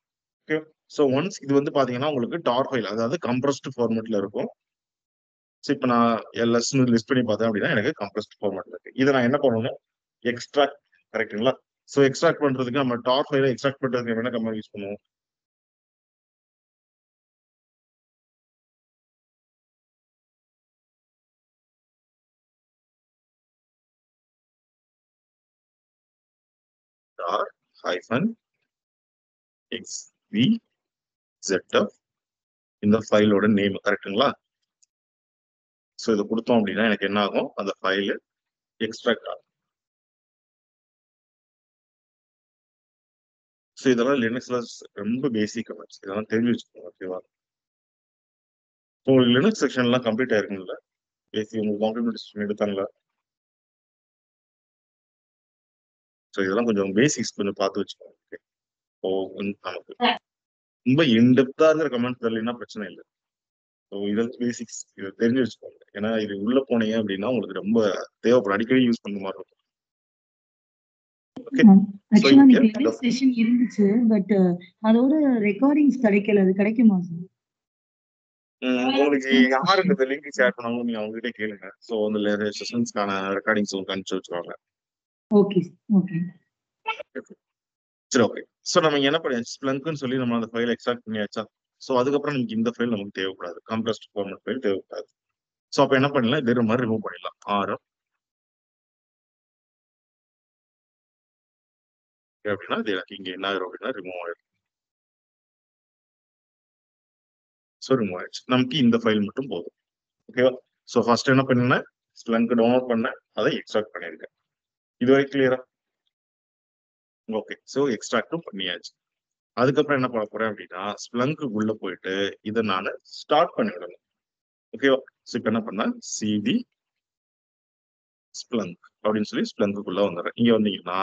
ஓகே. ஸோ ஒன்ஸ் இது வந்து பாத்தீங்கன்னா உங்களுக்கு டார் ஃபைல் அதாவது கம்ப்ரஸ்ட் ஃபார்மேட்ல இருக்கும். ஸோ இப்போ நான் எல்எஸ்ன்னு லிஸ்ட் பண்ணி பார்த்தேன் அப்படின்னா எனக்கு கம்ப்ரஸ்ட் ஃபார்மேட்ல இருக்கு. இதை நான் என்ன பண்ணணும் எக்ஸ்ட்ராக்ட், கரெக்டுங்களா? ஸோ எக்ஸ்ட்ராக்ட் பண்றதுக்கு நம்ம டார் ஃபைலை எக்ஸ்ட்ராக்ட் பண்றதுக்கு என்ன கமாண்ட் யூஸ் பண்ணுவோம், டார் ஹைஃபன் XVZF இந்த ஃபைலோட நேம், கரெக்டுங்களா? ஸோ இதை கொடுத்தோம் அப்படின்னா எனக்கு என்ன ஆகும் அந்த ஃபைல் எக்ஸ்ட்ராக்ட் ஆகும். ஸோ இதெல்லாம் லினக்ஸ்ல ரொம்ப பேசிக் கமெண்ட்ஸ், இதெல்லாம் தெரிஞ்சு வச்சுக்கோங்க. ஓகேவா? ஸோ உங்களுக்கு லினக்ஸ் செக்ஷன்லாம் கம்ப்ளீட் ஆயிருக்கும்ல, பேசி உங்களுக்கு காம்ப்ளிமெண்ட் எடுத்தாங்களா? ஸோ இதெல்லாம் கொஞ்சம் பேசிக்ஸ் கொஞ்சம் பார்த்து வச்சுக்கோங்க. ஓகே. நமக்கு ரொம்ப இன்டெப்தா இருக்கிற கமெண்ட் தெரியலன்னா பிரச்சனை இல்லை. ஸோ இதெல்லாம் பேசிக்ஸ், இதை தெரிஞ்சு வச்சுக்கோங்க. ஏன்னா இது உள்ள போனீங்க அப்படின்னா உங்களுக்கு ரொம்ப தேவைப்படும், அடிக்கடி யூஸ் பண்ண மாதிரி இருக்கும். ஓகே, ஸோ ஆக்சுவலா இங்க இன்னைக்கு லைவ் செஷன் இருந்துச்சு, பட் அதோட ரெக்கார்டிங்ஸ் கிடைக்கல. அது கிடைக்குமா சார்? உங்களுக்கு யாரு இந்த லிங்க் ஷேர் பண்ணாலும் நீங்க அவங்க கிட்ட கேளுங்க. ஸோ அந்த செஷன்ஸ்க்கான ரெக்கார்டிங்ஸ் உங்களுக்கு அனுப்பிச்சு வச்சுருவாங்க. Okay okay. சரி, ஓகே. ஸோ நம்ம என்ன பண்ணியாச்சு, ஸ்ப்ளங்க்னு சொல்லி நம்ம அந்த ஃபைல் எக்ஸ்ட்ராக்ட் பண்ணியாச்சா. ஸோ அதுக்கப்புறம் நமக்கு இந்த ஃபைல் நமக்கு தேவைப்படாது, கம்ப்ரஸ்ட் ஃபார்மேட் ஃபைல் தேவைப்படாது. ஸோ அப்போ என்ன பண்ணலாம், வேற மாதிரி ரிமூவ் பண்ணிடலாம். ஆரம் அப்படின்னா இது எனக்கு இங்க என்ன ஆயிரும் அப்படின்னா ரிமூவ் ஆயிடும். ஸோ ரிமூவ் ஆயிடுச்சு, நமக்கு இந்த ஃபைல் மட்டும் போதும். ஓகேவா. ஸோ ஃபர்ஸ்ட் என்ன பண்ணேன், ஸ்ப்ளங்க் டவுன்லோட் பண்ணேன், அதை எக்ஸ்ட்ராக்ட் பண்ணியிருக்கேன். இதுவரை கிளியரா? ஓகே, ஸோ எக்ஸ்ட்ராக்டும் பண்ணியாச்சு. அதுக்கப்புறம் என்ன பண்ண போறேன் அப்படின்னா ஸ்ப்ளங்க்கு உள்ள போயிட்டு இதை நான் ஸ்டார்ட் பண்ணிவிடணும். ஓகேவா. ஸோ இப்போ என்ன பண்ணா சிடி ஸ்ப்ளங்க் அப்படின்னு சொல்லி ஸ்ப்ளங்க்குள்ள வந்துடுறேன். இங்க வந்தீங்கன்னா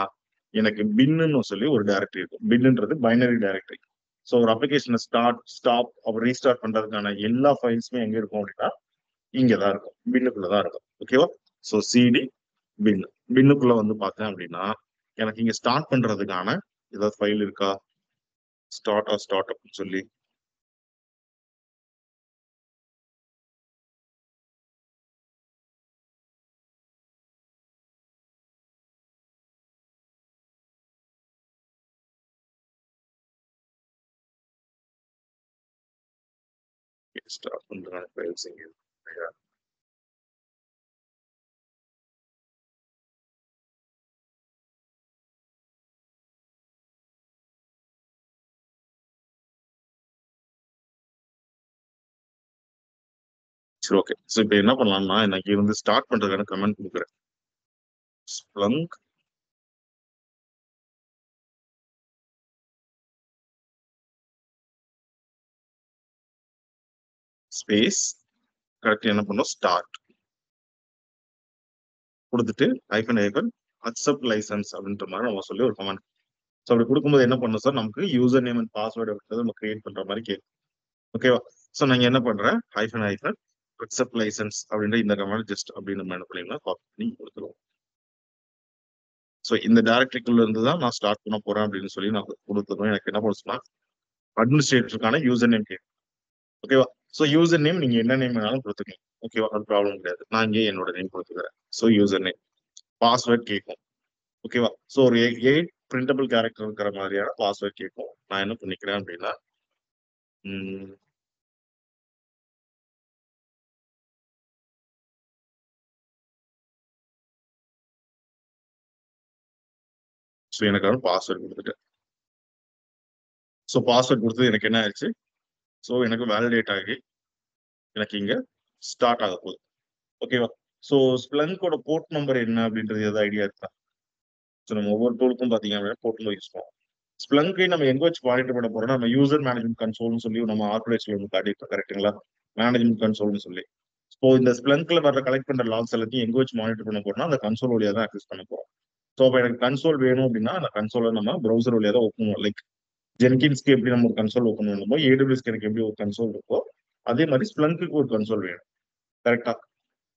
எனக்கு பின்னு சொல்லி ஒரு டைரக்டரி இருக்கும். பின்னுன்றது பைனரி டைரக்டரி. ஸோ ஒரு அப்ளிகேஷனை ஸ்டார்ட் ஸ்டாப் அப்புறம் ரீஸ்டார்ட் பண்றதுக்கான எல்லா ஃபைல்ஸுமே எங்க இருக்கும் அப்படின்னா இங்கதான் இருக்கும், பின்னுக்குள்ளதான் இருக்கும். ஓகேவா. ஸோ சிடி பின், பின்னுக்குள்ள வந்து பார்த்தேன் அப்படின்னா எனக்கு இங்க ஸ்டார்ட் பண்றதுக்கான ஏதாவது ஃபைல் இருக்கா, ஸ்டார்ட் அப்படின்னு சொல்லி ஸ்டார்ட் பண்றதுக்கான ஃபைல்ஸ் இங்க இருக்கு. சரி, ஓகே. ஸோ இப்போ என்ன பண்ணலாம்னா எனக்கு இருந்து ஸ்டார்ட் பண்றதுக்கான கமெண்ட் கொடுக்குறேன். ஸ்ப்ளங்க் ஸ்பேஸ் கரெக்ட் என்ன பண்ணும் ஸ்டார்ட் கொடுத்துட்டு ஐஃபன் அக்செப்ட் லைசன்ஸ் அப்படின்ற மாதிரி நம்ம சொல்லி ஒரு கமெண்ட். ஸோ அப்படி கொடுக்கும்போது என்ன பண்ணும் சார், நமக்கு யூசர் நேம் அண்ட் பாஸ்வேர்டு அப்படின்றது நம்ம கிரியேட் பண்ற மாதிரி கேட்கும். ஓகேவா. ஸோ நான் என்ன பண்றேன், ஐஃபன் அக்செப்ட் லைசன்ஸ் அப்படின்ற இந்த கமெண்ட் ஜஸ்ட் அப்படின்னு நம்ம என்ன பண்ணிடலாம், காப்பி பண்ணி கொடுத்துருவோம். ஸோ இந்த டைரக்டரிக்குள்ள இருந்து தான் நான் ஸ்டார்ட் பண்ண போறேன் அப்படின்னு சொல்லி நான் கொடுத்துருவேன். எனக்கு என்ன பண்ணுச்சுன்னா அட்மினிஸ்ட்ரேட்டருக்கான யூசர் நேம் கேட்கும். ஓகேவா. ஸோ யூசர் நேம் நீங்க என்ன நேம் வேணாலும் கொடுத்துக்கலாம். ஓகேவா, அது ப்ராப்ளம் கிடையாது. நான் இங்கே என்னோட நேம் கொடுத்துக்கிறேன். ஸோ யூசர் நேம், பாஸ்வேர்ட் கேட்கும். ஓகேவா. ஸோ ஒரு 8 பிரிண்டபிள் கேரக்டர் இருக்கிற மாதிரியான பாஸ்வேர்ட் கேட்கும். நான் என்ன பண்ணிக்கிறேன் அப்படின்னா ஸோ எனக்கான பாஸ்வேர்ட் கொடுத்துட்டேன். ஸோ பாஸ்வேர்ட் கொடுத்தது எனக்கு என்ன ஆயிடுச்சு, ஸோ எனக்கு வேலிடேட் ஆகி எனக்கு இங்க ஸ்டார்ட் ஆக போகுது. ஓகேவா. ஸோ ஸ்ப்ளங்கோட போர்ட் நம்பர் என்ன அப்படின்றது ஏதாவது ஐடியா இருக்கா. ஸோ நம்ம ஒவ்வொரு டூலுக்கும் பார்த்தீங்க அப்படின்னா போர்ட் நம்பர் யூஸ் பண்ணுவோம். ஸ்ப்ளங்கை நம்ம எங்க வச்சு மானிட்டர் பண்ண போறோம்னா நம்ம யூசர் மேனேஜ்மெண்ட் கன்சோல்னு சொல்லி நம்ம ஆர்குலேஷன்ல ஒன்று காட்டியிருக்கோம் கரெக்டுங்களா, மேனேஜ்மெண்ட் கன்சோல்னு சொல்லி. ஸோ இந்த ஸ்ப்ளங்க்ல வர கலெக்ட் பண்ற லாக்ஸ் எல்லாத்தையும் எங்க வச்சு மானிட்டர் பண்ண போறோம்னா அந்த கன்சோல் வழியா தான் ஆக்சஸ் பண்ண போறோம். ஸோ அப்போ எனக்கு கன்சோல் வேணும் அப்படின்னா அந்த கன்சோலை நம்ம ப்ரௌசர் வழியா தான் ஓப்பன் பண்ணுவோம். லைக் ஜென்கின்ஸ்க்கு எப்படி நம்ம ஒரு கன்சோல் ஓப்பன் பண்ணுமோ ஏடபிள்யூஸ்க்கு எனக்கு எப்படி ஒரு கன்சோல் இருக்கோ அதே மாதிரி ஸ்ப்ளங்க்கு ஒரு கன்சோல் வேணும். கரெக்டா.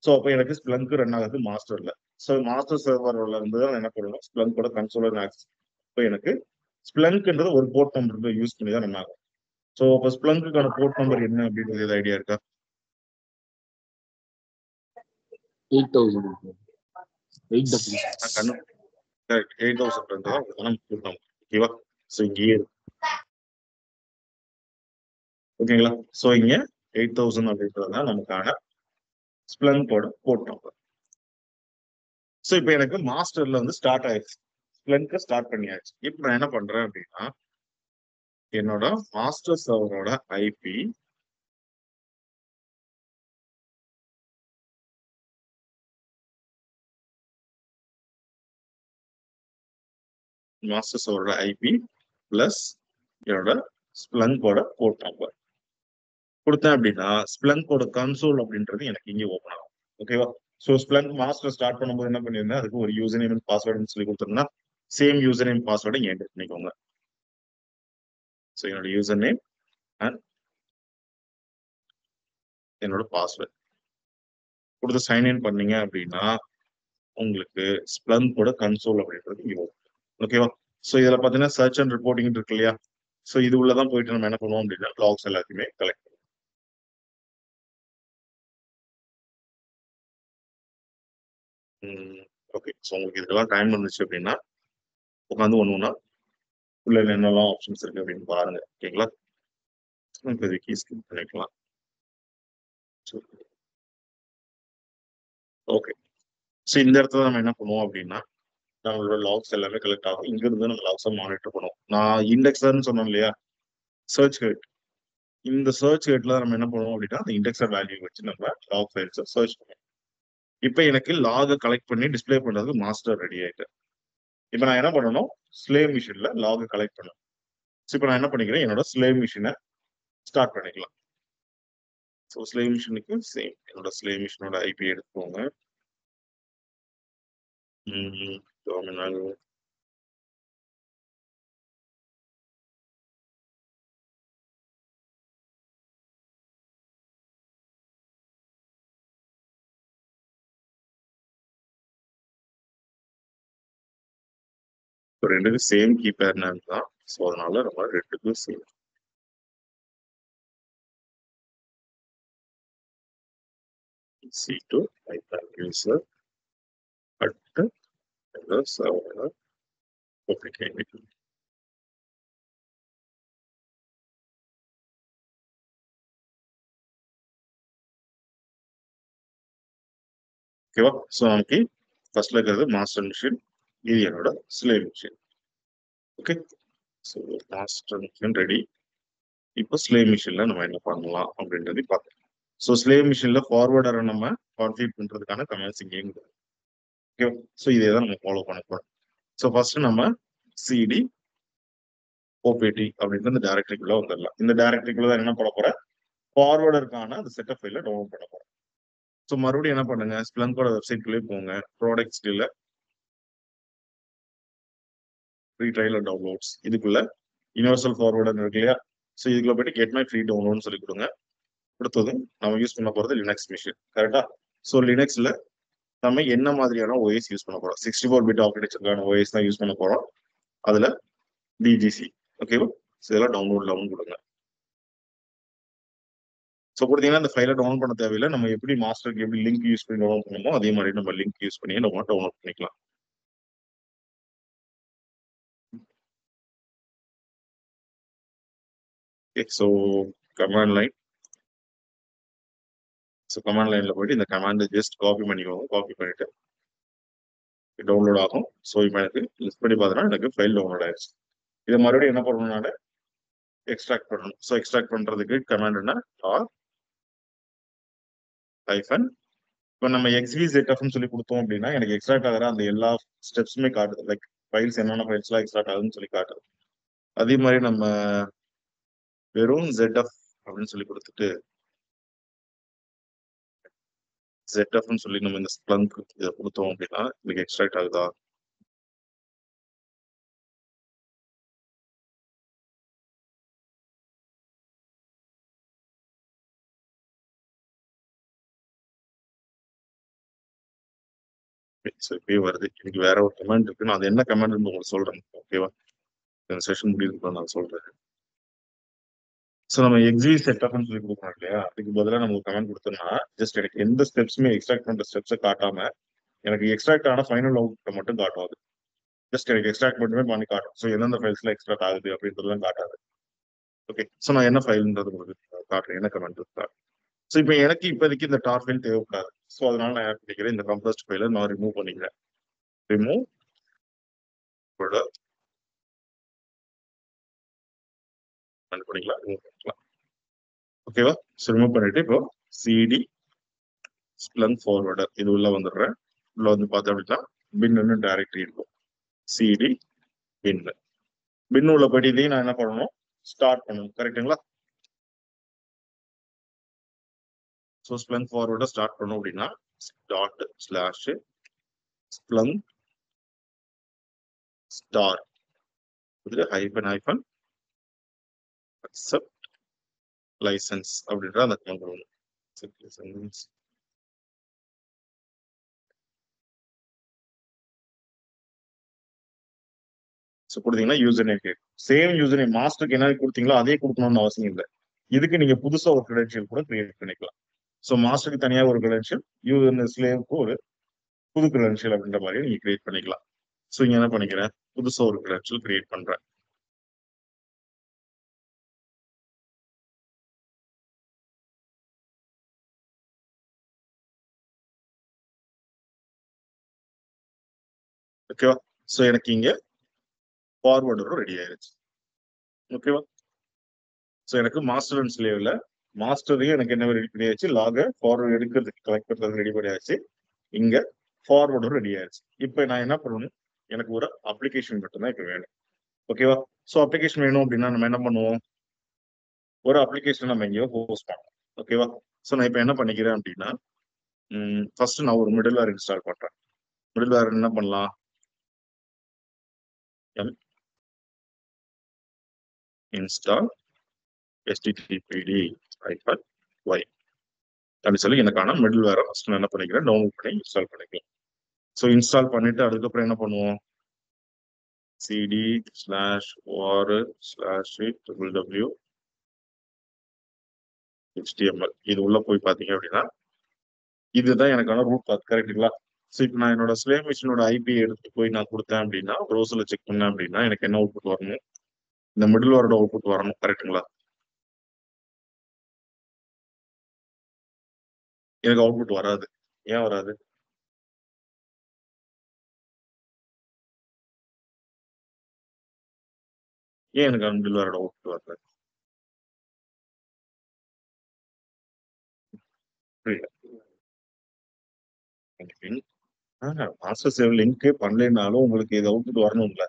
ஸோ அப்போ எனக்கு ஸ்ப்ளங்க் ரன் ஆகுது மாஸ்டர்ல. ஸோ மாஸ்டர் சர்வர்ல இருந்து தான் என்ன பண்ணணும், ஸ்ப்ளங்கோட கன்சோலர் ஆக்சஸ். இப்போ எனக்கு ஸ்ப்ளங்க்ன்றது ஒரு போர்ட் நம்பர் யூஸ் பண்ணி தான் ரன் ஆகும். ஸோ இப்போ ஸ்ப்ளங்க்குக்கான போர்ட் நம்பர் என்ன அப்படின்றது ஐடியா இருக்கா. 8000. கரெக்ட், 8000 தான் போர்ட் நம்பர். ஓகேவா. ஸோ இங்கேயே ஓகேங்களா. ஸோ இங்க 8000 அப்படின்றது தான் நமக்கான ஸ்ப்ளங்கோட போர்ட் நம்பர். ஸோ இப்போ எனக்கு மாஸ்டர்ல வந்து ஸ்டார்ட் ஆயிடுச்சு, ஸ்ப்ளங்க ஸ்டார்ட் பண்ணியாச்சு. இப்போ நான் என்ன பண்றேன் அப்படின்னா என்னோட மாஸ்டர் சர்வரோட ஐபி மாஸ்டர் சர்வரோட ஐபி பிளஸ் என்னோட ஸ்ப்ளங்கோட போர்ட் நம்பர் கொடுத்தேன் அப்படின்னா ஸ்ப்ளங்கோட கன்சோல் அப்படின்றது எனக்கு இங்கே ஓப்பன் ஆகும். ஓகேவா. ஸோ ஸ்ப்ளங்க் மாஸ்டர் ஸ்டார்ட் பண்ணும்போது என்ன பண்ணிருந்தேன், அதுக்கு ஒரு யூசர் நேம் பாஸ்வேர்டுன்னு சொல்லி கொடுத்துருந்தா சேம் யூசர் நேம் பாஸ்வேர்டை இங்கே என்டர் பண்ணிக்கோங்க. ஸோ என்னோட யூசர் நேம் அண்ட் என்னோட பாஸ்வேர்ட் கொடுத்து சைன்இன் பண்ணீங்க அப்படின்னா உங்களுக்கு ஸ்ப்ளங்கோட கன்சோல் அப்படின்றது இங்க வரும். ஓகேவா? ஸோ இதுல பாத்தீங்கன்னா சர்ச் அண்ட் ரிப்போர்ட்டிங் இருக்கு இல்லையா? ஸோ இது உள்ளதான் போயிட்டு நம்ம என்ன பண்ணுவோம் அப்படின்னா லாக்ஸ் எல்லாத்தையுமே கலெக்ட் பண்ணுவோம். ஓகே, ஸோ உங்களுக்கு இதுக்கெல்லாம் டைம் இருந்துச்சு அப்படின்னா உட்காந்து ஒண்ணா உள்ள என்னெல்லாம் ஆப்ஷன்ஸ் இருக்கு அப்படின்னு பாருங்க. ஓகேங்களா? இப்போதைக்கு ஸ்கிப் பண்ணிக்கலாம். ஓகே, ஸோ இந்த இடத்துல நம்ம என்ன பண்ணுவோம் அப்படின்னா நம்மளோட லாக்ஸ் எல்லாமே கலெக்ட் ஆகும். இங்க இருந்து நம்ம லாக்ஸை மானிட்டர் பண்ணுவோம். நான் இண்டெக்ஸர்னு சொன்னோம் இல்லையா, சர்ச் ஹெட். இந்த சர்ச் ஹெட்ல நம்ம என்ன பண்ணுவோம் அப்படின்னா அந்த இண்டெக்ஸர் வேல்யூ வச்சு நம்ம லாக் ஃபைல்ஸை சர்ச் பண்ணுவோம். இப்போ எனக்கு லாகை கலெக்ட் பண்ணி டிஸ்பிளே பண்றதுக்கு மாஸ்டர் ரெடி ஆயிட்டு இப்போ நான் என்ன பண்ணணும், ஸ்லேவ் மிஷின்ல லாகை கலெக்ட் பண்ணணும். ஸோ இப்போ நான் என்ன பண்ணிக்கிறேன், என்னோட ஸ்லேவ் மிஷினை ஸ்டார்ட் பண்ணிக்கலாம். ஸோ ஸ்லேவ் மிஷினுக்கு சேம் என்னோட ஸ்லேவ் மிஷினோட ஐபி எடுத்துக்கோங்க. டெர்மினல் ரெண்டுக்கும் சேம் கீபேட் நேம் தான். ஸோ அதனால நம்ம ரெண்டுக்கும் same. C2 Python user at the server public. ஓகேவா? ஸோ நமக்கு ஃபர்ஸ்ட்ல இருக்கிறது மாஸ்டர் மிஷின், இது என்னோட slave machine. Okay, so master machine ready. இப்போ ஸ்லேவ் மிஷின்ல நம்ம என்ன பண்ணலாம் அப்படின்றது பார்க்கலாம். ஸோ ஸ்லேவ் மிஷின்ல ஃபார்வர்டரை நம்ம கான்ஃபிகர் பண்றதுக்கான கமெண்ட்ஸ் இங்கே இருக்குது. ஓகேவா? ஸோ இதே தான் நம்ம ஃபாலோ பண்ண போறோம். ஸோ ஃபர்ஸ்ட் நம்ம சிடி ஓபிடி அப்படின்ற இந்த டைரக்டரிக்குள்ள வந்துடலாம். இந்த டைரக்டரிக்குள்ள தான் என்ன பண்ண போறேன், ஃபார்வர்டருக்கான அந்த செட்டப் ஃபைல டவுன்லோட் பண்ண போறோம். ஸோ மறுபடியும் என்ன பண்ணுங்க, ஸ்ப்ளங்கோட வெப்சைட்குள்ளே போங்க, ப்ராடக்ட்ஸ் இல்ல ஃப்ரீ ட்ரையல் டவுன்லோட்ஸ், இதுக்குள்ள யூனிவர்சல் ஃபார்வர்டர் இருக்கு இல்லையா? ஸோ இதுக்குள்ள போயிட்டு கெட் மை ஃப்ரீ டவுன்லோட்னு சொல்லி கொடுங்க. அடுத்தது நம்ம யூஸ் பண்ண போறது லினக்ஸ் மிஷின். கரெக்டா? ஸோ லினக்ஸ்ல நம்ம என்ன மாதிரியான ஓஎஸ் யூஸ் பண்ண போறோம், 64 பிட் ஆர்கிடெக்சருக்கான ஓஎஸ் தான் யூஸ் பண்ண போறோம். அதுல டிஜிசி. ஓகேவா? ஸோ இதெல்லாம் டவுன்லோட் கொடுங்க. ஸோ கொடுத்தீங்கன்னா இந்த ஃபைலை டவுன்லோட் பண்ண தேவையில்லை. நம்ம எப்படி மாஸ்டருக்கு எப்படி லிங்க் யூஸ் பண்ணி டவுன்லோட் பண்ணுமோ அதே மாதிரி நம்ம லிங்க் யூஸ் பண்ணி நம்ம டவுன்லோட் பண்ணிக்கலாம். So command line. So command லைன்ல போயிட்டு இந்த கமாண்ட் ஜஸ்ட் காப்பி பண்ணிக்கோங்க. காப்பி பண்ணிட்டு டவுன்லோட் ஆகும். ஸோ இப்போ எனக்கு லிஸ்ட் பண்ணி பார்த்தோன்னா எனக்கு ஃபைல் டவுன்லோட் ஆயிடுச்சு. இதை மறுபடியும் என்ன பண்ணணும்னால எக்ஸ்ட்ராக்ட் பண்ணணும். ஸோ எக்ஸ்ட்ராக்ட் பண்றதுக்கு கமாண்ட் என்ன, ஹைஃபன். இப்போ நம்ம XVZFன்னு சொல்லி கொடுத்தோம் அப்படின்னா எனக்கு எக்ஸ்ட்ராக்ட் ஆகிற அந்த எல்லா ஸ்டெப்ஸுமே காட்டுது. லைக் ஃபைல்ஸ் என்னென்ன ஃபைல்ஸ்லாம் எக்ஸ்ட்ராக்ட் ஆகுதுன்னு சொல்லி காட்டுது. அதே மாதிரி நம்ம வெறும் ZF அப்படின்னு சொல்லி கொடுத்துட்டு ZFன்னு சொல்லி நம்ம இந்த ஸ்ப்ளங்க் இதை கொடுத்தோம் அப்படின்னா இதுக்கு எக்ஸ்ட்ராக்ட் ஆகுதா? இப்பயே வருது. எனக்கு வேற ஒரு கமெண்ட் இருக்கு, நான் அது என்ன கமெண்ட் உங்களுக்கு சொல்றேன். ஓகேவா? இந்த செஷன் முடியுதுக்கு நான் சொல்றேன். ஸோ நம்ம எக்ஸி செட்டப்னு சொல்லி கொடுக்குறோம் இல்லையா, அதுக்கு பதிலாக நம்ம ஒரு கமெண்ட் கொடுத்தோம்னா ஜஸ்ட் எனக்கு எந்த ஸ்டெப்ஸுமே எக்ஸ்ட்ராக்ட் பண்ற ஸ்டெப்ஸை காட்டாம எனக்கு எக்ஸ்ட்ராக்ட் ஆன ஃபைனல் அவுட்புட்டை மட்டும் காட்டும். அது ஜஸ்ட் எனக்கு எக்ஸ்ட்ராக்ட் மட்டுமே பண்ணி காட்டும். ஸோ எந்தெந்த ஃபைல்ஸ்ல எக்ஸ்ட்ராக்ட் ஆகுது அப்படின்றதுலாம் காட்டாது. ஓகே, ஸோ நான் என்ன ஃபைல்ன்றது உங்களுக்கு காட்டுறேன், என்ன கமெண்ட் இருக்கா. ஸோ இப்போ எனக்கு இப்போதைக்கு இந்த டார் ஃபைல் தேவைப்படாது. ஸோ அதனால நான் என்ன பண்ணிக்கிறேன், இந்த கம்ப்ரஸ்ட் ஃபைலை நான் ரிமூவ் பண்ணிக்கிறேன். ரிமூவ் பண்ணிக்கலாம், ரிமூவ் பண்ணிக்கலாம். ஓகேவா? ஸோ ரிமூவ் பண்ணிட்டு இப்போ சிடி ஸ்ப்ளங்க் ஃபார்வர்டர் இது உள்ள வந்துடுறேன். உள்ள வந்து பார்த்தேன் அப்படின்னா பின்னு டைரக்டரி இருக்கும். சிடி பின் உள்ள போயிட்டு இதையும் நான் என்ன பண்ணணும், ஸ்டார்ட் பண்ணணும். கரெக்டுங்களா? ஸோ ஸ்ப்ளங்க் ஃபார்வர்டர் ஸ்டார்ட் பண்ணணும் அப்படின்னா dot slash Splunk star hyphen hyphen accept license அப்படின்ற அந்த கமெண்ட் வரும். citizens. ஸோ கொடுத்தீங்கன்னா யூசர் நேம் கேட்கும். சேம் யூசர் நேம் மாஸ்டருக்கு என்ன கொடுத்தீங்களோ அதே கொடுக்கணும்னு அவசியம் இல்லை. இதுக்கு நீங்க புதுசா ஒரு கிரெடென்ஷியல் கூட கிரியேட் பண்ணிக்கலாம். ஸோ மாஸ்டருக்கு தனியாக ஒரு கிரெடென்ஷியல், யூசர் ஸ்லேவுக்கு ஒரு புது கிரெடென்ஷியல் அப்படின்ற மாதிரி நீங்க கிரியேட் பண்ணிக்கலாம். ஸோ இங்க என்ன பண்ணிக்கிறேன், புதுசா ஒரு கிரெடென்ஷியல் கிரியேட் பண்றேன். ஓகேவா? ஸோ எனக்கு இங்க ஃபார்வர்டரும் ரெடி ஆயிருச்சு. ஓகேவா? ஸோ எனக்கு மாஸ்டர் அண்ட் ஸ்லேவ்ல மாஸ்டரையும் எனக்கு என்ன ரெடி பண்ணியாச்சு, லாக ஃபார்வர்ட் எடுக்கிறதுக்கு கலெக்ட் பண்றது ரெடி பண்ணியாச்சு. இங்க ஃபார்வர்டும் ரெடி ஆயிடுச்சு. இப்போ நான் என்ன பண்ணணும், எனக்கு ஒரு அப்ளிகேஷன் மட்டும் தான் இப்போ வேணும். ஓகேவா? ஸோ அப்ளிகேஷன் வேணும் அப்படின்னா நம்ம என்ன பண்ணுவோம், ஒரு அப்ளிகேஷன் நம்ம எங்கேயோ ஹோஸ்ட் பண்ணோம். ஓகேவா? ஸோ நான் இப்போ என்ன பண்ணிக்கிறேன் அப்படின்னா, ஃபர்ஸ்ட் நான் ஒரு மிடில்வேர் இன்ஸ்டால் பண்றேன். மிடில்வேர் என்ன பண்ணலாம், இன்ஸ்டால் httpd -y அப்படின்னு சொல்லி எனக்கான மிடில்வேரை ஃபர்ஸ்ட் நான் என்ன பண்ணிக்கிறேன், டவுன்லோட் பண்ணி இன்ஸ்டால் பண்ணிக்கலாம். ஸோ இன்ஸ்டால் பண்ணிட்டு அதுக்கப்புறம் என்ன பண்ணுவோம், cd/var/www HTML இது உள்ள போய் பாத்தீங்க அப்படின்னா இதுதான் எனக்கான ரூட் பாத். கரெக்டுங்களா? ஸோ இப்போ நான் என்னோட ஸ்லேவ் மிஷினோட ஐபி எடுத்துட்டு போய் நான் கொடுத்தேன் அப்படின்னா, ப்ரௌசர்ல செக் பண்ணேன் அப்படின்னா எனக்கு என்ன அவுட்புட் வரணும், இந்த மிடில் வேரோட அவுட்புட் வரணும். கரெக்டுங்களா? எனக்கு அவுட்புட் வராது. ஏன் வராது, ஏன் எனக்கு மிடில் வேரோட அவுட்புட் வரல, புரியல. மாஸ்டர் சேவ் லிங்க் பண்ணலைனாலும் உங்களுக்கு இது அவுட்புட் வரணும்ல.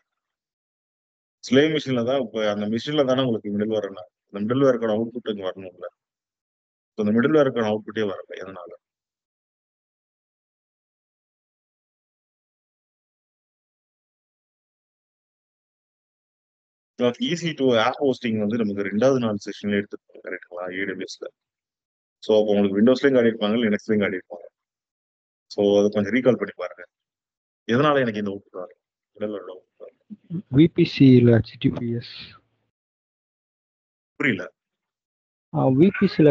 ஸ்லேவ் மிஷின்ல தான் இப்போ அந்த மிஷின்ல தானே உங்களுக்கு மிடில் வேர், அந்த மிடில் வேருக்கான அவுட்புட் இங்க வரணும்ல. அந்த மிடில் வேருக்கான அவுட்புட்டே வரல. எதனால? ஈஸி டு ஆப் ஹோஸ்டிங் வந்து நமக்கு 2வது நாள் செஷன்ல எடுத்துருப்பாங்க. கரெக்டுங்களா? ஏடபிள்யூஎஸ்ல. ஸோ அப்போ உங்களுக்கு விண்டோஸ்லயும் காட்டியிருப்பாங்க, லினக்ஸ்லயும் காட்டியிருப்பாங்க. ஸோ அதை கொஞ்சம் ரீகால் பண்ணி பாருங்க. எதனால எனக்கு இந்த அவுட்புட் வரல, மிடில் வேரோட அவுட்புட் வரல? விபிசியில் HTTPS புரியல. விபிசியில்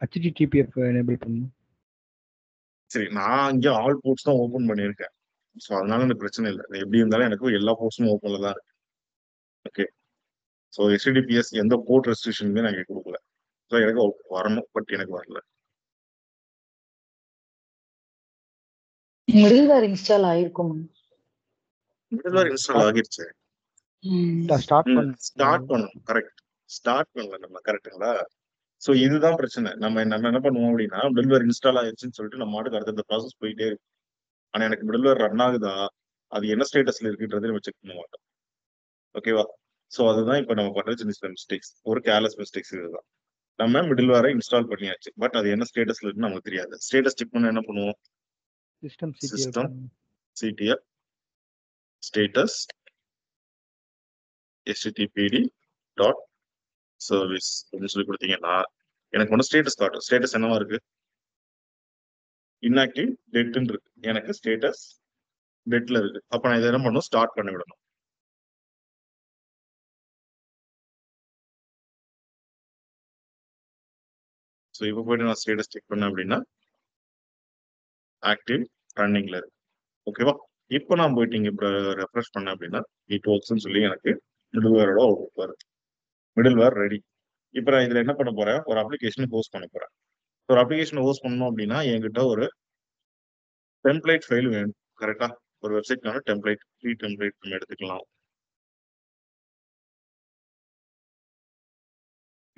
HTTPF எனேபிள் பண்ணணும். சரி, நான் இங்க ஆல் போர்ட்ஸ் தான் ஓபன் பண்ணியிருக்கேன். ஸோ அதனால எனக்கு பிரச்சனை இல்லை. எப்படி இருந்தாலும் எனக்கு எல்லா போர்ட்ஸும் ஓப்பன்ல தான் இருக்கு. ஓகே. ஸோ HTTPS எந்த போர்ட் ரெஸ்ட்ரிக்ஷனுமே நான் இங்க கொடுக்கல. ஸோ எனக்கு வரணும், பட் எனக்கு வரல. மிடில்வேர் இன்ஸ்டால் ஆயிருக்கும். மிடில்வேர் இன்ஸ்டால் ஆகிருச்சு. ஸ்டார்ட் ஸ்டார்ட் பண்ணணும். கரெக்ட், ஸ்டார்ட் பண்ணல நம்ம. கரெக்டுங்களா? ஸோ இதுதான் பிரச்சனை. நம்ம என்ன பண்ணுவோம் அப்படின்னா, மிடில்வேர் இன்ஸ்டால் ஆயிருச்சுன்னு சொல்லிட்டு நம்ம மாட்டுக்கு அடுத்த ப்ராசஸ் போயிட்டே இருக்கும். ஆனா எனக்கு மிடில்வேர் ரன் ஆகுதா, அது என்ன ஸ்டேட்டஸ்ல இருக்குன்றதை நம்ம செக் பண்ண மாட்டோம். ஓகேவா? ஸோ அதுதான் இப்போ நம்ம பண்ற சின்ன சின்ன மிஸ்டேக்ஸ், ஒரு கேர்லெஸ் மிஸ்டேக்ஸ். இதுதான் நம்ம மிடில்வேரை இன்ஸ்டால் பண்ணியாச்சு, பட் அது என்ன ஸ்டேட்டஸ்ல இருக்குன்னு நமக்கு தெரியாது. ஸ்டேட்டஸ் செக் பண்ண என்ன பண்ணுவோம், system ctl status httpd dot service அப்படின்னு சொல்லி கொடுத்தீங்கன்னா எனக்கு ஒன்று ஸ்டேட்டஸ் காட்டும். ஸ்டேட்டஸ் என்னவா இருக்கு, இன்ஆக்டிவ் டெட்ன்னு இருக்கு. எனக்கு ஸ்டேட்டஸ் டெட்ல இருக்கு. அப்ப நான் இதை என்ன பண்ணணும், ஸ்டார்ட் பண்ணி விடணும். ஸோ இப்போ போயிட்டு நான் ஸ்டேட்டஸ் செக் பண்ணேன் அப்படின்னா ஆக்டிவ் ரன்னிங்ல இருக்கு. ஓகேவா? இப்போ நான் போயிட்டு இங்க ரெஃப்ரெஷ் பண்ணேன் அப்படின்னா இட் ஒர்க்ஸ்ன்னு சொல்லி எனக்கு மிடில்வேரோட அவுட்புட் வருது. Middleware ready. இப்போ நான் இதுல என்ன பண்ண போறேன், ஒரு அப்ளிகேஷன் ஹோஸ்ட் பண்ண போறேன். ஒரு அப்ளிகேஷன் ஹோஸ்ட் பண்ணணும் அப்படின்னா என்கிட்ட ஒரு டெம்ப்ளேட் ஃபைல் வேணும். கரெக்டா? ஒரு வெப்சைட்க்கான டெம்ப்ளேட், ஃப்ரீ டெம்ப்ளேட் நம்ம எடுத்துக்கலாம்.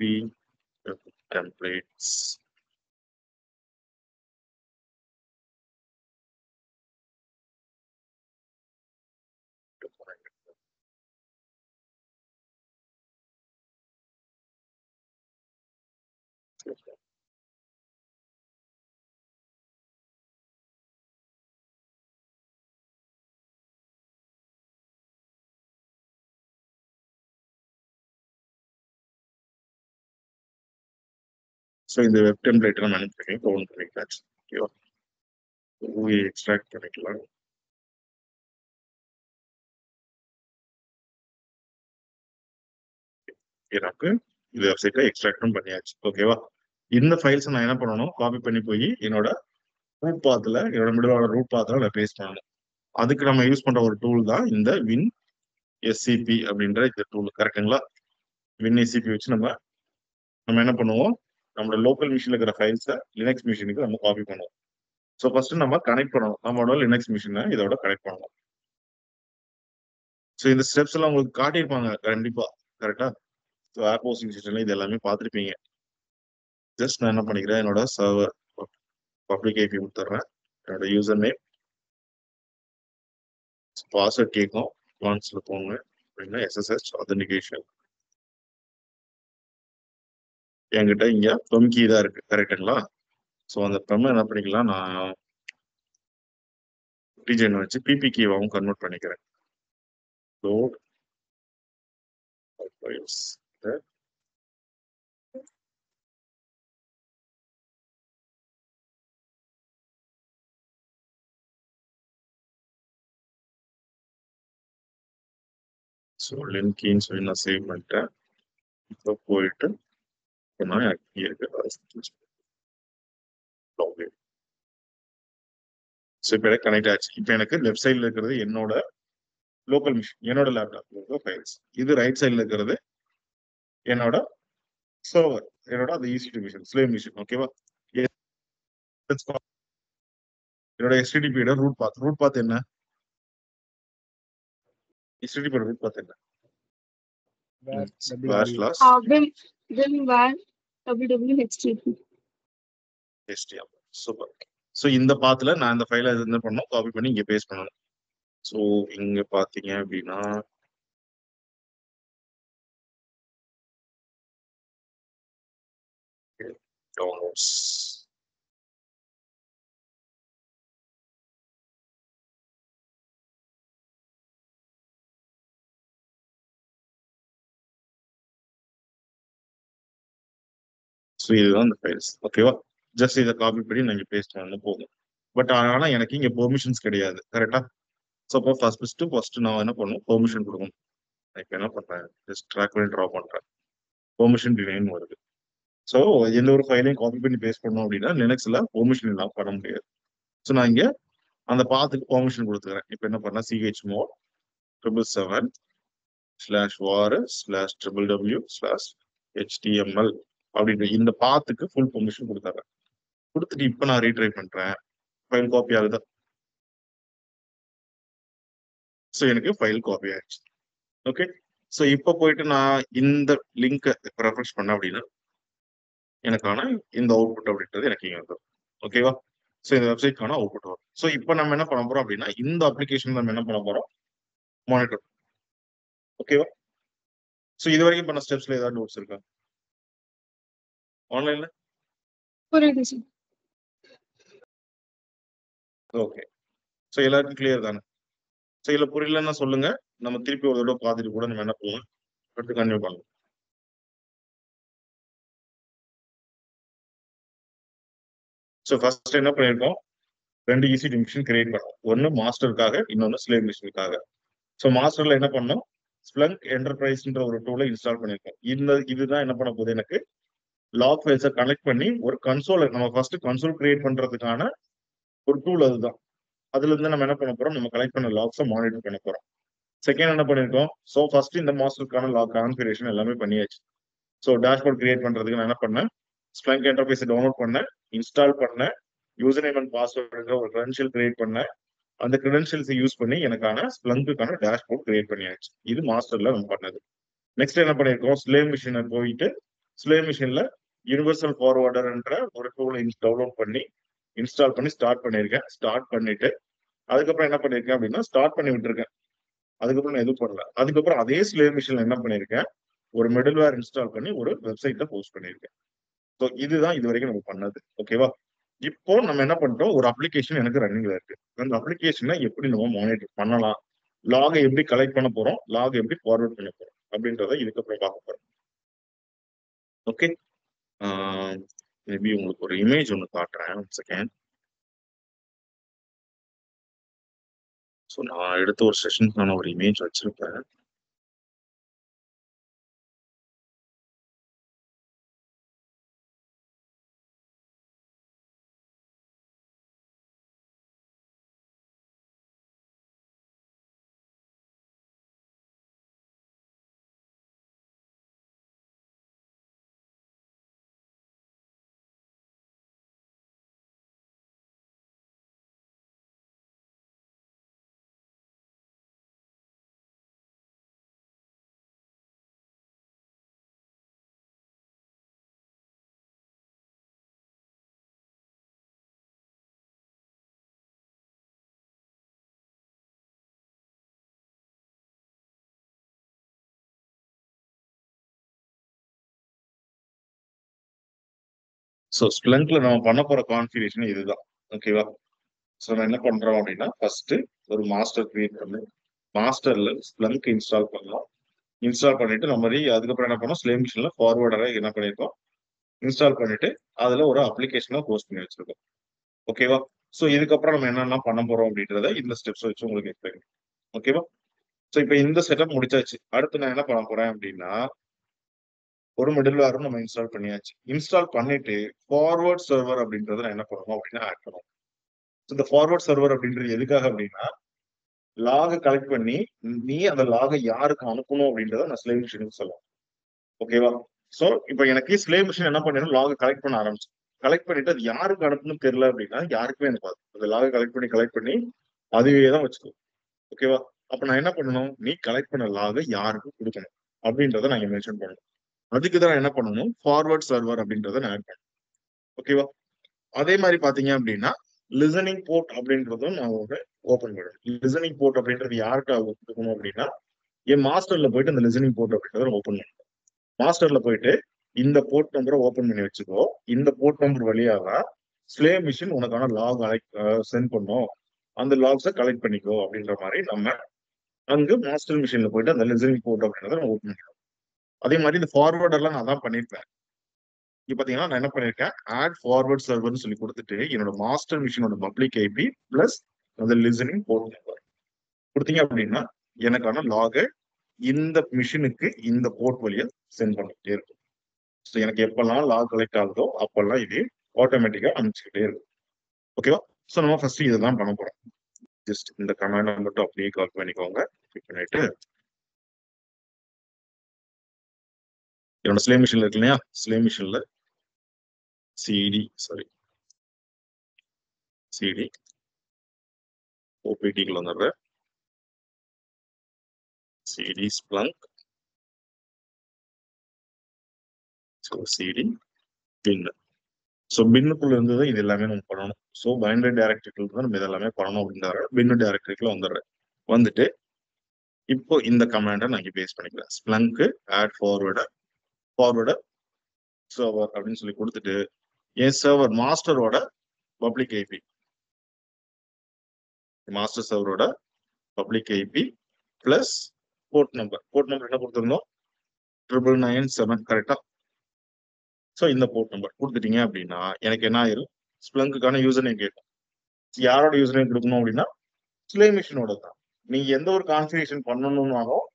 ஃப்ரீ டெம்ப்ளேட்ஸ் ஸோ இந்த வெப் டெம்ப்ளேட் நம்ம என்ன பண்ணி கவுண்ட் பண்ணிக்கலாம். ஓகேவா, எக்ஸ்ட்ராக்ட் பண்ணிக்கலாம். எனக்கு இந்த வெப்சைட்டை எக்ஸ்ட்ராக்டும் பண்ணியாச்சு. ஓகேவா, இந்த ஃபைல்ஸ் நான் என்ன பண்ணணும், காப்பி பண்ணி போய் என்னோட ரூட் பாத்துல, என்னோட மிடிலோட ரூட் பாத்துல நான் பேஸ்ட் பண்ணணும். அதுக்கு நம்ம யூஸ் பண்ற ஒரு டூல் தான் இந்த வின் எஸ்சிபி அப்படின்ற இந்த டூல். கரெக்டுங்களா? வின் எஸ்சிபி வச்சு நம்ம என்ன பண்ணுவோம், நம்மளோட லோக்கல் மிஷின்ல இருக்கிற ஃபைல்ஸை லினக்ஸ் மிஷினுக்கு நம்ம காப்பி பண்ணுவோம். ஸோ ஃபர்ஸ்ட் நம்ம கனெக்ட் பண்ணணும், நம்மளோட லினக்ஸ் மிஷினை இதோட கனெக்ட் பண்ணணும். ஸோ இந்த ஸ்டெப்ஸ் எல்லாம் உங்களுக்கு காட்டியிருப்பாங்க கண்டிப்பா, கரெக்டா? ஸோ ஆப் ஹோஸ்டிங் சிஸ்டம்ல இது எல்லாமே பார்த்துருப்பீங்க. ஜஸ்ட் நான் என்ன பண்ணிக்கிறேன், என்னோட சர்வர் பப்ளிக் ஐபி கொடுத்துட்றேன், என்னோட யூசர் நேம், பாஸ்வேர்ட் கேட்கும், லான்ச்ல போங்க அப்படின்னா எஸ்எஸ்எஸ் ஆத்தென்டிகேஷன். என்கிட்ட இங்க பெம்கி தான் இருக்கு, கரெக்டுங்களா? ஸோ அந்த பெம் என்ன பண்ணிக்கலாம், நான் டிஜன் வச்சு பிபி கீவாகவும் கன்வெர்ட் பண்ணிக்கிறேன். லோட் ஃபைல்ஸ் ஸோ லின்கின்னு சொல்லி நான் சேவ் பண்ணிட்டேன். இப்போ போயிட்டு நான் ஸோ இப்போ எனக்கு கனெக்ட் ஆச்சு. இப்போ எனக்கு லெஃப்ட் சைடில் இருக்கிறது என்னோட லோக்கல் மிஷின், என்னோட லேப்டாப் ஃபைல்ஸ். இது ரைட் சைடில் இருக்கிறது என்னோட சர்வர், என்னோட அந்த EC2 மிஷின், ஸ்லேவ் மிஷின். ஓகேவா, என்னோட HTTP ரூட் பாத் என்ன, HTTP ரூட் பாத் என்ன, சூப்பர். ஸோ இந்த பாத்துல நான் இந்த ஃபைலை என்ன பண்ணணும், காப்பி பண்ணி இங்க பேஸ்ட் பண்ணணும். ஸோ இங்க பாத்தீங்க அப்படின்னா டவுன்லோட்ஸ், ஸோ இதுதான் இந்த ஃபைல்ஸ். ஓகேவா, ஜஸ்ட் இதை காப்பி பண்ணி நான் இங்க பேஸ்ட் பண்ணணும் போதும். பட் ஆனா எனக்கு இங்க பெர்மிஷன்ஸ் கிடையாது, கரெக்டா? ஸோ அப்போ ஃபர்ஸ்ட் நான் என்ன பண்ணணும், பெர்மிஷன் கொடுக்கணும். இப்போ என்ன பண்றேன், ஜஸ்ட் ட்ராக் பண்ணி ட்ரா பண்றேன், பெர்மிஷன் டினைன் வருது. ஸோ எந்த ஒரு ஃபைலையும் காப்பி பண்ணி பேஸ்ட் பண்ணோம் அப்படின்னா லினக்ஸ்ல பெர்மிஷன் இல்லாமல் பண்ண முடியாது. ஸோ நான் இங்க அந்த பாத்துக்கு பெர்மிஷன் கொடுத்துக்கிறேன். இப்போ என்ன பண்ணா chmod 777/var/www/html அப்படின்ற இந்த பாத்துக்கு ஃபுல் பெர்மிஷன் கொடுத்துறேன். கொடுத்துட்டு இப்போ நான் ரீட்ரை பண்றேன், ஃபைல் காப்பி ஆகுதா? ஸோ எனக்கு ஃபைல் காப்பி ஆயிடுச்சு. ஓகே, ஸோ இப்போ போயிட்டு நான் இந்த லிங்கை ரெஃப்ரெஷ் பண்ண அப்படின்னா எனக்கான இந்த அவுட்புட் அப்படின்றது எனக்கு இங்க வந்துடும். ஓகேவா, ஸோ இந்த வெப்சைட்கான அவுட்புட் வரும். ஸோ இப்போ நம்ம என்ன பண்ண போறோம் அப்படின்னா இந்த அப்ளிகேஷன் நம்ம என்ன பண்ண போறோம், மானிட்டர். ஓகேவா, ஸோ இது வரைக்கும் பண்ண ஸ்டெப்ஸ்ல ஏதாவது நோட்ஸ் இருக்கா ஆன்லைன்ல? ஓகே, ஸோ எல்லாருக்கும் கிளியர் தானே? ஸோ இதில் புரியலன்னா சொல்லுங்க, நம்ம திருப்பி ஒரு தடவை பார்த்துட்டு கூட நம்ம என்ன பண்ணலாம், அடுத்து கன்டினியூ பண்ணலாம். ஸோ ஃபர்ஸ்ட் என்ன பண்ணியிருக்கோம், 2 EC2 மிஷின் கிரியேட் பண்ணோம். ஒன்று மாஸ்டருக்காக, இன்னொன்று ஸ்லேவ் மிஷினுக்காக. ஸோ மாஸ்டர்ல என்ன பண்ணோம், ஸ்ப்ளங்க் என்டர்பிரைஸ்ன்ற ஒரு டூலை இன்ஸ்டால் பண்ணியிருக்கோம். இதுதான் என்ன பண்ண போகுது, எனக்கு லாக் ஃபைல்ஸை கனெக்ட் பண்ணி ஒரு கன்சோலை, நம்ம ஃபர்ஸ்ட் கன்சோல் கிரியேட் பண்றதுக்கான ஒரு டூல் அதுதான். அதுல இருந்து நம்ம என்ன பண்ண போறோம், நம்ம கலெக்ட் பண்ண லாக்ஸை மானிட்டர் பண்ண போறோம். செகண்ட் என்ன பண்ணிருக்கோம், ஸோ ஃபர்ஸ்ட் இந்த மாஸ்டருக்கான லாக் கான்ஃபிகரேஷன் எல்லாமே பண்ணியாச்சு. ஸோ டேஷ்போர்ட் கிரியேட் பண்றதுக்கு நான் என்ன பண்ணேன், ஸ்ப்ளங்க் என்டர்பிரைஸை டவுன்லோட் பண்ணேன், இன்ஸ்டால் பண்ணேன், யூசர் நேம் அண்ட் பாஸ்வேர்டு ஒரு கிரெடென்ஷியல் கிரியேட் பண்ணேன். அந்த கிரெடென்ஷியல்ஸை யூஸ் பண்ணி எனக்கான ஸ்ப்ளங்குக்கான டேஷ்போர்ட் கிரியேட் பண்ணியாச்சு. இது மாஸ்டர்ல நம்ம பண்ணது. நெக்ஸ்ட் என்ன பண்ணிருக்கோம், ஸ்லேவ் மிஷினை போயிட்டு ஸ்லேவ் மிஷின்ல யூனிவர்சல் ஃபார்வர்டர்ன்ற ஒரு டூலை டவுன்லோட் பண்ணி இன்ஸ்டால் பண்ணி ஸ்டார்ட் பண்ணியிருக்கேன். ஸ்டார்ட் பண்ணிட்டு அதுக்கப்புறம் என்ன பண்ணிருக்கேன் அப்படின்னா ஸ்டார்ட் பண்ணி விட்டுருக்கேன். அதுக்கப்புறம் நான் எதுவும் பண்ணல. அதுக்கப்புறம் அதே ஸ்லேவ் மிஷின்ல என்ன பண்ணிருக்கேன், ஒரு மிடில்வேர் இன்ஸ்டால் பண்ணி ஒரு வெப்சைட்ல போஸ்ட் பண்ணிருக்கேன். ஸோ இதுதான் இது வரைக்கும் நம்ம பண்ணது. ஓகேவா, இப்போ நம்ம என்ன பண்றோம், ஒரு அப்ளிகேஷன் எனக்கு ரன்னிங்ல இருக்கு. அந்த அப்ளிகேஷனை எப்படி நம்ம மானிட்டர் பண்ணலாம், லாகை எப்படி கலெக்ட் பண்ண போறோம், லாக் எப்படி ஃபார்வர்ட் பண்ண போறோம் அப்படின்றத இதுக்கப்புறம் பார்க்க போறோம். ஓகே, மேபி உங்களுக்கு ஒரு இமேஜ் ஒன்று காட்டுறேன். One second. ஸோ நான் எடுத்த ஒரு செஷனுக்கான ஒரு இமேஜ் வச்சிருப்பேன். ஸோ ஸ்ப்ளங்க்ல நம்ம பண்ண போற கான்ஃபிகரேஷன் இதுதான். ஓகேவா? ஸோ நான் என்ன பண்றோம் அப்படின்னா, ஃபர்ஸ்ட் ஒரு மாஸ்டர் கிரியேட் பண்ணு. மாஸ்டர்ல ஸ்ப்ளங்க் இன்ஸ்டால் பண்ணலாம். இன்ஸ்டால் பண்ணிட்டு நம்ம அதுக்கப்புறம் என்ன பண்ணோம், ஸ்லேம் மிஷின்ல ஃபார்வர்டரா என்ன பண்ணிருக்கோம், இன்ஸ்டால் பண்ணிட்டு அதுல ஒரு அப்ளிகேஷனை போஸ்ட் பண்ணி வச்சிருக்கோம். ஓகேவா? ஸோ இதுக்கப்புறம் நம்ம என்னென்ன பண்ண போறோம் அப்படின்றத இந்த ஸ்டெப்ஸ் வச்சு உங்களுக்கு எக்ஸ்பிளைன். ஓகேவா? ஸோ இப்போ இந்த செட்டப் முடிச்சாச்சு. அடுத்து நான் என்ன பண்ண போறேன் அப்படின்னா, ஒரு மிடில்வேரும் நம்ம இன்ஸ்டால் பண்ணியாச்சு. இன்ஸ்டால் பண்ணிட்டு ஃபார்வர்ட் சர்வர் அப்படின்றத நான் என்ன பண்ணணும் அப்படின்னா ஆட் பண்ணுவோம். இந்த ஃபார்வர்ட் சர்வர் அப்படின்றது எதுக்காக அப்படின்னா, லாக கலெக்ட் பண்ணி நீ அந்த லாக யாருக்கு அனுப்பணும் அப்படின்றத நான் ஸ்லேவ் மிஷினுக்கு சொல்லுவேன். ஓகேவா? சோ இப்போ எனக்கு ஸ்லேவ் மிஷின் என்ன பண்ணிடும், லாக கலெக்ட் பண்ண ஆரம்பிச்சு. கலெக்ட் பண்ணிட்டு அது யாருக்கு அனுப்பணும்னு தெரியல அப்படின்னா யாருக்குமே எனக்கு அந்த லாக கலெக்ட் பண்ணி அதுவே தான் வச்சுக்கோ. ஓகேவா? அப்ப நான் என்ன பண்ணணும், நீ கலெக்ட் பண்ண லாக யாருக்கு கொடுக்கணும் அப்படின்றத நான் இங்க மென்ஷன் பண்ணணும். அதுக்கு தான் என்ன பண்ணணும், ஃபார்வர்ட் சர்வர் அப்படின்றத நான் ஆட் பண்ணணும். ஓகேவா? அதே மாதிரி பாத்தீங்க அப்படின்னா லிசனிங் போர்ட் அப்படின்றதும் நான் ஓபன் பண்ணுவேன். லிசனிங் போர்ட் அப்படின்றது யார்கிட்ட கொடுக்கணும் அப்படின்னா, என் மாஸ்டர்ல போயிட்டு அந்த லிசனிங் போர்ட் அப்படின்றத ஓபன் பண்ணுவேன். மாஸ்டர்ல போயிட்டு இந்த போர்ட் நம்பரை ஓபன் பண்ணி வச்சுக்கோ. இந்த போர்ட் நம்பர் வழியாக ஸ்லேவ் மிஷின் உனக்கான லாக் சென்ட் பண்ணும், அந்த லாக்ஸை கலெக்ட் பண்ணிக்கோ அப்படின்ற மாதிரி நம்ம அங்கு மாஸ்டர் மிஷின்ல போயிட்டு அந்த லிசனிங் போர்ட் அப்படின்றத நம்ம ஓபன் பண்ணிக்கலாம். அதே மாதிரி இந்த ஃபார்வர்டர்லாம் நான் தான் பண்ணிருப்பேன். இங்க பாத்தீங்கன்னா நான் என்ன பண்ணிருக்கேன், ஆட் ஃபார்வர்ட் சர்வர்னு சொல்லி கொடுத்துட்டு என்னோட மாஸ்டர் மிஷினோட பப்ளிக் ஐபி பிளஸ் அந்த லிசனிங் போர்ட் நம்பர் கொடுத்தீங்க அப்படின்னா எனக்கான லாக இந்த மிஷினுக்கு இந்த போர்ட் வழியா சென்ட் பண்ணிக்கிட்டே இருக்கும். ஸோ எனக்கு எப்பெல்லாம் லாக் கலெக்ட் ஆகுதோ அப்பெல்லாம் இது ஆட்டோமேட்டிக்கா அனுப்பிச்சுக்கிட்டே இருக்கும். ஓகேவா? ஸோ நம்ம ஃபர்ஸ்ட் இதெல்லாம் பண்ண போறோம். ஜஸ்ட் இந்த கமாண்டை மட்டும் அப்படியே கால் பண்ணிக்கோங்க. கிளிக் பண்ணிட்டு என்னோட ஸ்லேவ் மிஷின்ல இருக்கு இல்லையா, ஸ்லேவ் மிஷின்ல சிடி ஓபிடிக்குள்ள வந்துடுறேன். சிடி ஸ்ப்ளங்க் சிடி பின். ஸோ பின்னுக்குள்ள இருந்தது இது எல்லாமே நம்ம பண்ணணும். ஸோ பைனரி டைரக்டரிக்குள்ள தான் நம்ம இதெல்லாமே பண்ணணும் அப்படின்ற பின்னு டைரக்டரிக்குள்ள வந்துடுறேன். வந்துட்டு இப்போ இந்த கமாண்டை நான் இங்கே பேஸ் பண்ணிக்கிறேன். ஸ்ப்ளங்க் ஆட் ஃபார்வர்டர் சர்வர் அப்படின்னு சொல்லி கொடுத்துட்டு என் சர்வர் மாஸ்டரோட பப்ளிக் ஐபி, மாஸ்டர் சர்வரோட public IP plus port number என்ன கொடுத்துருந்தோம், 997 கரெக்டா? ஸோ இந்த போர்ட் நம்பர் கொடுத்துட்டீங்க அப்படின்னா எனக்கு என்ன ஆயிரும், ஸ்ப்ளங்குக்கான யூசர் நேம் கேட்கும். யாரோட யூசர் நேம் கொடுக்கணும் அப்படின்னா ஸ்லேவ் மிஷினோட தான். நீங்க எந்த ஒரு கான்ஃபிகரேஷன் பண்ணணும்னாலும்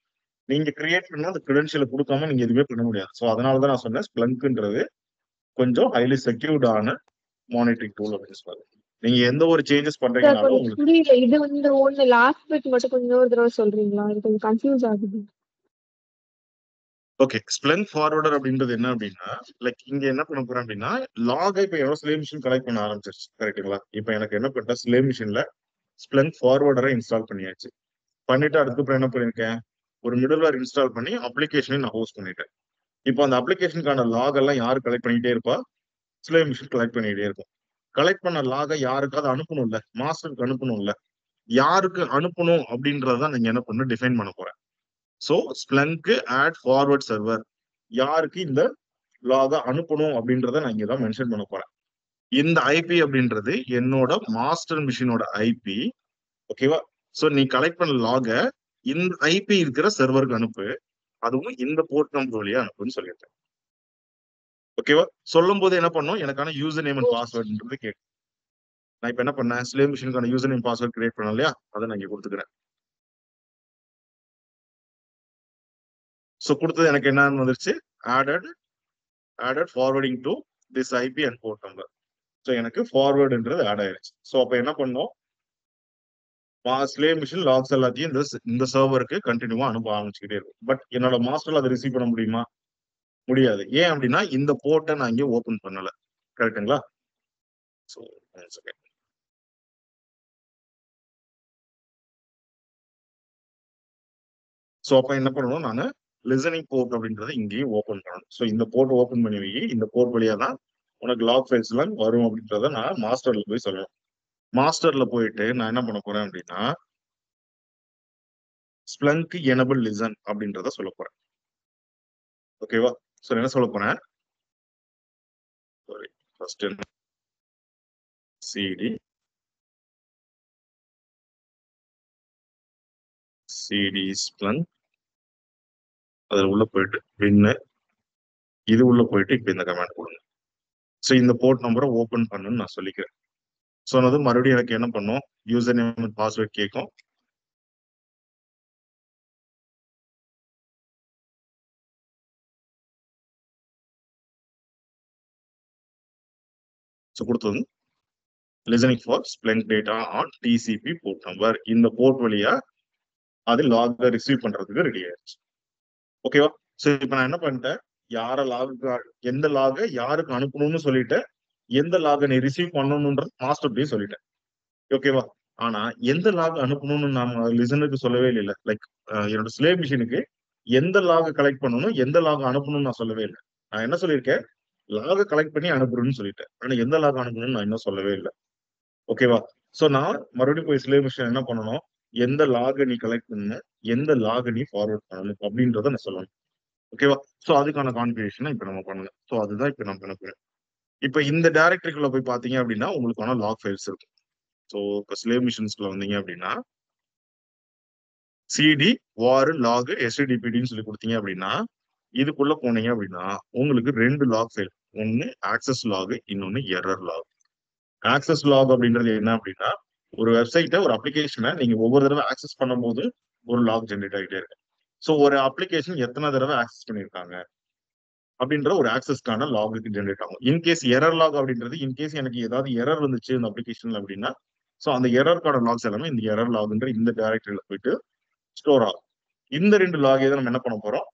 நீங்க கிரியேட் பண்ண அந்த கிரெடென்ஷியலை கொடுக்காம நீங்க எதுவுமே பண்ண முடியாது. ஸோ அதனாலதான் நான் சொன்னேன் ஸ்ப்ளங்க்ன்றது கொஞ்சம் ஹைலி செக்யூர்டான மானிட்டரிங் டூல் அப்படின்னு சொல்லுவாங்க. நீங்க எந்த ஒரு சேஞ்சஸ் பண்றீங்கனாலும் உங்களுக்கு புரியல. இது வந்து ஒண்ணு லாஸ்ட் பிட் மட்டும் கொஞ்சம் ஒரு தடவை சொல்றீங்களா? இது கொஞ்சம் கன்ஃபியூஸ் ஆகுது. ஓகே. ஸ்ப்ளங்க் ஃபார்வர்டர் அப்படின்றது என்ன அப்படின்னா, லைக் இங்க என்ன பண்ண போறேன் அப்படின்னா லாக இப்ப எவ்வளவு ஸ்லேவ் மிஷின் கலெக்ட் பண்ண ஆரம்பிச்சிருச்சு கரெக்டுங்களா? இப்ப எனக்கு என்ன பண்ண, ஸ்லேவ் மிஷின்ல ஸ்ப்ளங்க் ஃபார்வர்டரை இன்ஸ்டால் பண்ணியாச்சு. பண்ணிட்டு அதுக்கப்புறம் என்ன பண்ணிருக்கேன், ஒரு மிடில்வேர் இன்ஸ்டால் பண்ணி அப்ளிகேஷனை நான் ஹோஸ்ட் பண்ணிட்டேன். இப்போ அந்த அப்ளிகேஷனுக்கான லாக் எல்லாம் யாரு கலெக்ட் பண்ணிட்டே இருப்பா, ஸ்லேவ் மிஷின் கலெக்ட் பண்ணிட்டே இருக்கும். கலெக்ட் பண்ண லாக யாருக்காவது அனுப்பணும்ல, மாஸ்டருக்கு அனுப்பணும்ல, யாருக்கு அனுப்பணும் அப்படின்றத நீங்க என்ன பண்ணணும், டிஃபைன் பண்ண போறேன். So Splunk add forward server யாருக்கு இந்த லாக அனுப்பணும் அப்படின்றத நான் இங்க தான் மென்ஷன் பண்ண போறேன். இந்த ஐபி அப்படின்றது என்னோட மாஸ்டர் மிஷினோட ஐபி. ஓகேவா? ஸோ நீ கலெக்ட் பண்ண லாக இந்த ஐபி இருக்கிற சர்வருக்கு அனுப்பு, அதுவும் இந்த போர்ட் நம்பர் வழியா அனுப்புன்னு சொல்லியிருக்கேன். ஓகேவா? சொல்லும் போது என்ன பண்ணும், எனக்கான யூசர் நேம் அண்ட் பாஸ்வேர்டுன்றது கேட்கும். நான் இப்ப என்ன பண்ணேன், ஸ்லேவ் மிஷினுக்கான யூசர் நேம் பாஸ்வேர்ட் கிரியேட் பண்ணேன் இல்லையா, அதை நான் இங்க கொடுத்துக்கிறேன். சோ கொடுத்தது எனக்கு என்னன்னு வந்துருச்சு, added forwarding to this IP and port number. So எனக்கு ஃபார்வர்டுன்றது ஆட் ஆயிருச்சு. ஸோ அப்போ என்ன பண்ணோம், ஸ்லேவ் மிஷின் லாக்ஸ் எல்லாத்தையும் இந்த சர்வருக்கு கண்டினியூவா அனுப்ப ஆரம்பிச்சுக்கிட்டே இருக்கும். பட் என்னோட மாஸ்டர்ல அதை ரிசீவ் பண்ண முடியுமா? முடியாது. ஏன் அப்படின்னா இந்த போர்ட்டை நான் இங்கே ஓபன் பண்ணல. கரெக்டுங்களா? ஸோ ஸோ அப்போ என்ன பண்ணணும், நான் லிசனிங் போர்ட் அப்படின்றத இங்கேயும் ஓபன் பண்ணணும். ஸோ இந்த போர்ட் ஓபன் பண்ணி வை, இந்த போர்ட் வழியா தான் உனக்கு லாக் ஃபைல்ஸ் எல்லாம் வரும் அப்படின்றத நான் மாஸ்டர்ல போய் சொல்லணும். மாஸ்டர்ல போயிட்டு நான் என்ன பண்ண போறேன் அப்படின்னா, ஸ்ப்ளங்க் எனபிள் லிசன் அப்படின்றத சொல்ல போறேன். ஓகேவா? ஸோ என்ன சொல்ல போறேன், சாரி, ஃபர்ஸ்ட் சிடி ஸ்ப்ளங்க், அதுல உள்ள போயிட்டு பின்னு, இது உள்ள போயிட்டு இப்ப இந்த கமாண்ட் கொடுங்க. ஸோ இந்த போர்ட் நம்பரை ஓபன் பண்ணுன்னு நான் சொல்லிக்கிறேன். சொன்னது மறுபடியும் எனக்கு என்ன பண்ணும், யூசர் நேம் அண்ட் பாஸ்வேர்ட் கேட்கும். ஸோ கொடுத்தது listening for Splunk data on TCP port number. இந்த போர்ட் வழியா அது லாக ரிசீவ் பண்றதுக்கு ரெடி ஆயிடுச்சு. ஓகேவா? ஸோ இப்போ நான் என்ன பண்ணிட்டேன், யார லாகு, எந்த லாக யாருக்கு அனுப்பணும்னு சொல்லிட்டேன், எந்த லாக நீ ரிசீவ் பண்ணணும்ன்றது மாஸ்டர்லயே சொல்லிட்டேன். ஓகேவா? ஆனா எந்த லாக் அனுப்பணும்னு நாம லிசனருக்கு சொல்லவே இல்லை. லைக் என்னோட ஸ்லேவ் மிஷினுக்கு எந்த லாக கலெக்ட் பண்ணணும், எந்த லாக அனுப்பணும்னு நான் சொல்லவே இல்லை. நான் என்ன சொல்லியிருக்கேன், லாக கலெக்ட் பண்ணி அனுப்புறேன்னு சொல்லிட்டேன். ஆனா எந்த லாக் அனுப்பணும்னு நான் இன்னும் சொல்லவே இல்லை. ஓகேவா? சோ நான் மறுபடியும் போய் ஸ்லேவ் மிஷின் என்ன பண்ணணும், எந்த லாக நீ கலெக்ட் பண்ணணும், எந்த லாக நீ ஃபார்வர்ட் பண்ணணும் அப்படின்றத நான் சொல்லணும். ஓகேவா? சோ அதுக்கான கான்ஃபிகரேஷனை இப்ப நம்ம பண்ணணும். சோ அதுதான் இப்ப நான் பண்ண போறேன். இப்ப இந்த டைரக்டரிக்குள்ள போய் பாத்தீங்க அப்படின்னா உங்களுக்கான லாக் ஃபைல்ஸ் இருக்கும். ஸோ இப்போ ஸ்லேவ் மிஷின்ஸ்ல வந்தீங்க அப்படின்னா சிடி வார் லாக் எஸ்டிடிபிடின்னு சொல்லி கொடுத்தீங்க அப்படின்னா இதுக்குள்ள போனீங்க அப்படின்னா உங்களுக்கு 2 லாக் ஃபைல், ஒன்னு ஆக்சஸ் லாக், இன்னொன்னு எரர் லாக். ஆக்சஸ் லாக் அப்படின்றது என்ன அப்படின்னா, ஒரு வெப்சைட்டை, ஒரு அப்ளிகேஷனை நீங்க ஒவ்வொரு தடவை ஆக்சஸ் பண்ணும்போது ஒரு லாக் ஜென்ரேட் ஆகிட்டே இருக்கு. ஸோ ஒரு அப்ளிகேஷன் எத்தனை தடவை ஆக்சஸ் பண்ணியிருக்காங்க அப்படின்ற ஒரு ஆக்சஸ்க்கான லாகுக்கு ஜென்ரேட் ஆகும். இன்கேஸ் எரர் லாக் அப்படின்றது, இன்கேஸ் எனக்கு ஏதாவது எரர் வந்துச்சு இந்த அப்ளிகேஷன்ல அப்படின்னா, ஸோ அந்த எரர்க்கான லாக்ஸ் எல்லாமே இந்த எரர் லாக்ன்ற இந்த டைரக்டரியில போயிட்டு ஸ்டோர் ஆகும். இந்த 2 லாக் தான் நம்ம என்ன பண்ண போறோம்,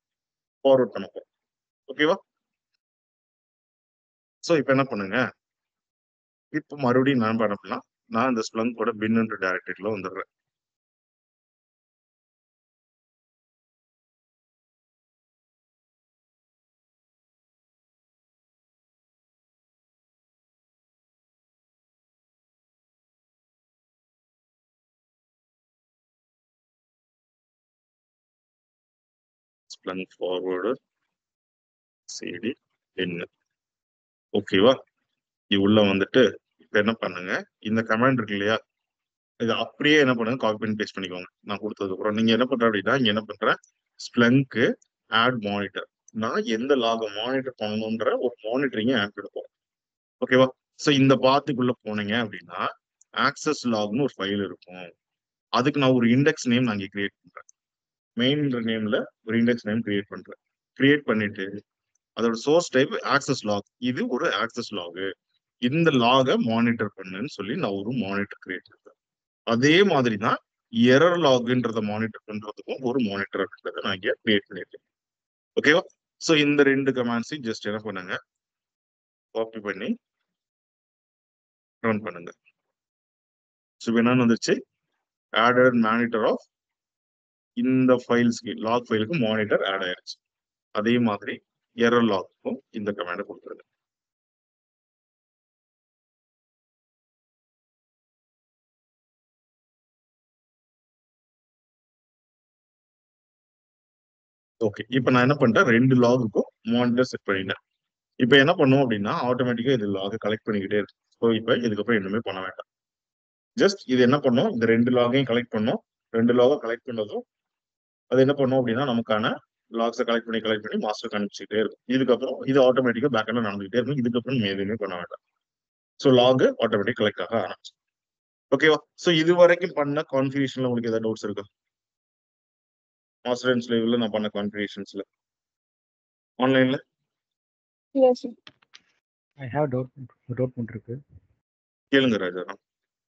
ஃபார்வர்ட் பண்ண போறோம். ஓகேவா? ஸோ இப்போ என்ன பண்ணுங்க, இப்போ மறுபடியும் நான் பண்ணலாம், நான் இந்த ஸ்ப்ளங்கோட பின்ன்ற டைரக்டரியில வந்துடுறேன். ஸ்ப்ளங்க் ஃபார்வர்டு சிடி என்ன. ஓகேவா? இது உள்ள வந்துட்டு இப்ப என்ன பண்ணுங்க, இந்த கமாண்ட் இருக்கு இல்லையா, இது அப்படியே என்ன பண்ணுங்க, காப்பி பண்ணி பேஸ்ட் பண்ணிக்கோங்க. நான் கொடுத்ததுக்கு அப்புறம் நீங்க என்ன பண்ற அப்படின்னா, இங்க என்ன பண்றேன், ஸ்ப்ளங்க் ஆட் மானிட்டர், நான் எந்த லாக மானிட்டர் பண்ணணும்ன்ற ஒரு மானிட்டரிங்க ஆட் எடுப்போம். ஓகேவா? ஸோ இந்த பாத்துக்குள்ள போனீங்க அப்படின்னா ஆக்சஸ் லாக்னு ஒரு ஃபைல் இருக்கும். அதுக்கு நான் ஒரு இண்டெக்ஸ் நேம் நான் இங்க கிரியேட் பண்றேன். மெயின் நேம்ல ஒரு இண்டெக்ஸ் நேம் கிரியேட் பண்றேன். கிரியேட் பண்ணிட்டு அதோட சோர்ஸ் டைப் ஆக்சஸ் லாக், இது ஒரு ஆக்சஸ் லாக், இந்த லாக மானிட்டர் பண்ணுன்னு சொல்லி நான் ஒரு மானிட்டர் கிரியேட் பண்றேன். அதே மாதிரி தான் எரர் லாக்ன்றத மானிட்டர் பண்றதுக்கும் ஒரு மானிட்டர் அப்படின்றத நான் இங்க கிரியேட் பண்ணிருக்கேன். ஓகேவா? ஸோ இந்த 2 கமாண்ட்ஸையும் ஜஸ்ட் என்ன பண்ணுங்க, காப்பி பண்ணி ரன் பண்ணுங்க. ஸோ என்னன்னு வந்துச்சு, ஆடட் மானிட்டர் ஆஃப் இந்த ஃபைல்ஸ்க்கு, லாக் ஃபைலுக்கு மானிட்டர் ஆட் ஆயிருச்சு. அதே மாதிரி எரர் லாக்க்கும் இந்த கமாண்டை கொடுத்துருங்க. ஓகே, இப்போ நான் என்ன பண்ணிட்டேன், 2 லாகுக்கும் மானிட்டர் செட் பண்ணிட்டேன். இப்போ என்ன பண்ணும் அப்படின்னா ஆட்டோமேட்டிக்கா இது லாக கலெக்ட் பண்ணிக்கிட்டே இருக்கு. ஸோ இப்போ இதுக்கப்புறம் எதுவுமே பண்ண வேண்டாம். ஜஸ்ட் இது என்ன பண்ணும், இந்த 2 லாகையும் கலெக்ட் பண்ணும். 2 லாக கலெக்ட் பண்ணதும் அது என்ன பண்ணும் அப்படின்னா நமக்கான லாக்ஸை கலெக்ட் பண்ணி மாஸ்டர் அனுப்பிச்சுட்டே இருக்கும். இதுக்கப்புறம் இது ஆட்டோமேட்டிக்கா பேக்கெண்ட்ல நடந்துகிட்டே இருக்கும். இதுக்கப்புறம் நீங்க எதுவுமே பண்ண வேண்டாம். ஸோ லாக் ஆட்டோமேட்டிக் கலெக்ட் ஆக ஆரம்பிச்சு. ஓகேவா? ஸோ இது வரைக்கும் பண்ண கான்ஃபிகரேஷன்ல உங்களுக்கு ஏதாவது டவுட்ஸ் இருக்கா? மாஸ்டர் அண்ட் ஸ்லேவ்ல நான் பண்ண கான்ஃபிகரேஷன்ஸ்ல ஆன்லைன்ல yes sir. I have doubt இருக்கு. கேளுங்க ராஜா.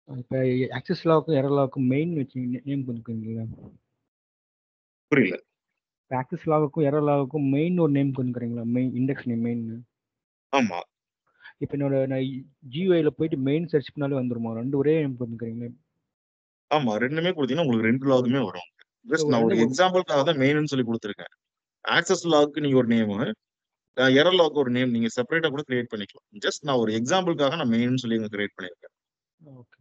இப்போ ஆக்சஸ் லாவுக்கும் எரர் லாவுக்கும் மெயின் வச்சு நேம் கொடுக்குறீங்களா? புரியல. இப்போ ஆக்சஸ் லாவுக்கும் எரர் லாவுக்கும் மெயின் ஒரு நேம் கொடுக்குறீங்களா? Main index name main. ஆமா. இப்போ நான் ஜியூஐல போயிட்டு மெயின் சர்ச் பண்ணாலே வந்துருமா? ரெண்டு ஒரே நேம் கொடுக்குறீங்களா? ஆமா, ரெண்டுமே கொடுத்தீங்கன்னா உங்களுக்கு 2 லாகுமே வரும். ஜஸ்ட் நான் ஒரு எக்ஸாம்பிளுக்காக தான் மெயின்னு சொல்லி கொடுத்துருக்கேன். ஆக்சஸ் லாக்கு நீங்க ஒரு நேம், எரர் லாக் ஒரு நேம் நீங்க செப்பரேட்டா கூட கிரியேட் பண்ணிக்கலாம். ஜஸ்ட் நான் ஒரு எக்ஸாம்பிளுக்காக நான் மெயின்னு சொல்லி கிரியேட் பண்ணிருக்கேன். ஓகே.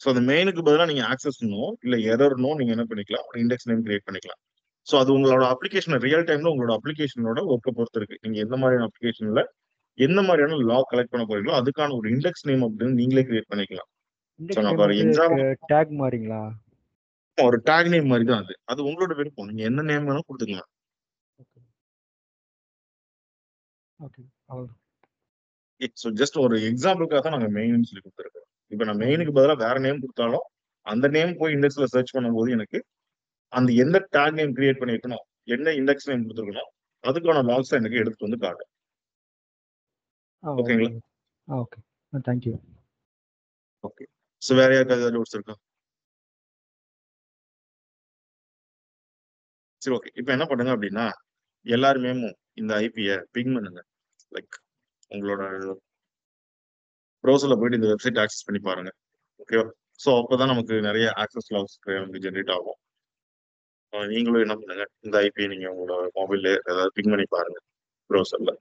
ஸோ அந்த மெயினுக்கு பதிலாக நீங்க ஆக்சஸ்னோ இல்ல எரர்னோ நீங்க என்ன பண்ணிக்கலாம், ஒரு இண்டெக்ஸ் நேம் கிரியேட் பண்ணிக்கலாம். ஸோ அது உங்களோட அப்ளிகேஷன் ரியல் டைம்ல உங்களோட அப்ளிகேஷனோட ஒர்க்கை பொறுத்து இருக்கு. நீங்க எந்த மாதிரியான அப்ளிகேஷன்ல எந்த மாதிரியான லாக் கலெக்ட் பண்ண போறீங்களோ அதுக்கான ஒரு இண்டெக்ஸ் நேம் அப்படின்னு நீங்களே கிரியேட் பண்ணிக்கலாம். இண்டெக்ஸ் நேம் வந்து டேக் மாதிரிங்களா? ஒரு டேக் நேம் மாதிரி தான் அது. அது உங்களோட விருப்பம். நீங்க என்ன நேம் வேணும் கொடுத்துக்கலாம். ஸோ ஜஸ்ட் ஒரு எக்ஸாம்பிளுக்காக நாங்க மெயின்னு சொல்லி கொடுத்துருக்கோம். இப்போ நான் மெயினுக்கு பதிலாக வேற நேம் கொடுத்தாலும் அந்த நேம் போய் இண்டெக்ஸ்ல சர்ச் பண்ணும்போது எனக்கு அந்த எந்த டேக் நேம் கிரியேட் பண்ணிருக்கணும், என்ன இண்டெக்ஸ் நேம் கொடுத்துருக்கணும், அதுக்கான லாக்ஸ் எனக்கு எடுத்துட்டு வந்து காட்டும். ஓகேங்களா? Okay, thank you. ஓகே. ஸோ வேற யாருக்காவது டவுட்ஸ் இருக்கா? சரி, ஓகே. இப்போ என்ன பண்ணுங்க அப்படின்னா எல்லாருமே இந்த ஐபியை பிங் பண்ணுங்க. லைக் உங்களோட ப்ரௌசர்ல போயிட்டு இந்த வெப்சைட் ஆக்சஸ் பண்ணி பாருங்க. ஓகேவா? ஸோ அப்போதான் நமக்கு நிறைய ஆக்சஸ் லாக்ஸ் வந்து ஜென்ரேட் ஆகும். நீங்களும் என்ன பண்ணுங்க, இந்த ஐபியை நீங்க உங்களோட மொபைல்ல ஏதாவது பிங் பண்ணி பாருங்க ப்ரௌசர்ல.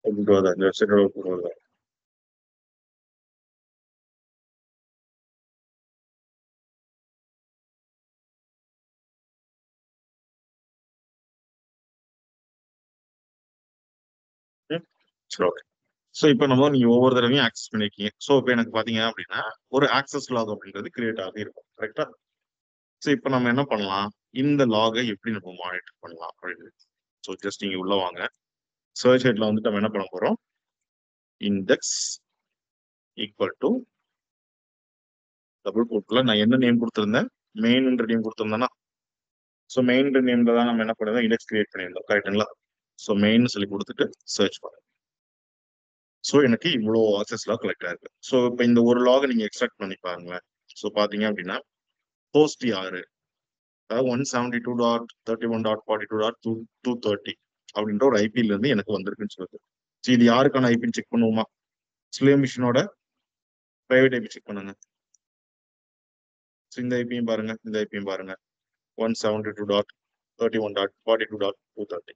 இந்த வெப்சைட்டோட போடுவாங்க. சரி, ஓகே. ஸோ இப்போ நீங்க ஒவ்வொரு தடவையும் ஆக்சஸ் பண்ணிருக்கீங்க. ஸோ இப்போ எனக்கு பாத்தீங்க அப்படின்னா ஒரு ஆக்சஸ் லாக் அப்படின்றது கிரியேட் ஆகி இருக்கும். கரெக்டா? ஸோ இப்போ நம்ம என்ன பண்ணலாம், இந்த லாகை எப்படி நம்ம மானிட்டர் பண்ணலாம் அப்படின்னு. ஸோ ஜஸ்ட் நீங்க உள்ள வாங்க. சர்ச் ஹெட்ல வந்துட்டு நம்ம என்ன பண்ண போறோம், இண்டெக்ஸ் ஈக்குவல் டு டபுள் கோட்ல நான் என்ன நேம் கொடுத்துருந்தேன், மெயின்ன்ற நேம் கொடுத்துருந்தேன்னா, ஸோ மெயின் நேம்ல தான் நம்ம என்ன பண்ணுறோம், இண்டெக்ஸ் கிரியேட் பண்ணியிருந்தோம். கரெக்டுங்களா? ஸோ மெயின் சொல்லி கொடுத்துட்டு சர்ச் பண்ணுங்க. ஸோ எனக்கு இவ்வளோ ஆக்சஸ் லாக் கலெக்ட் ஆயிருக்கு. ஸோ இப்போ இந்த ஒரு லாகை நீங்க எக்ஸ்ட்ராக்ட் பண்ணி பாருங்களேன். ஸோ பாத்தீங்க அப்படின்னா போஸ்ட் யாரு, அதாவது 172.31.42.230 அப்படின்ற ஒரு ஐபில இருந்து எனக்கு வந்திருக்குன்னு சொல்லுது. ஸோ இது யாருக்கான ஐபின்னு செக் பண்ணுவோமா? ஸ்லேவ் மிஷினோட பிரைவேட் ஐபி செக் பண்ணுங்க. ஸோ இந்த ஐபியும் பாருங்க, இந்த ஐபியும் பாருங்க, 172.31.42.230.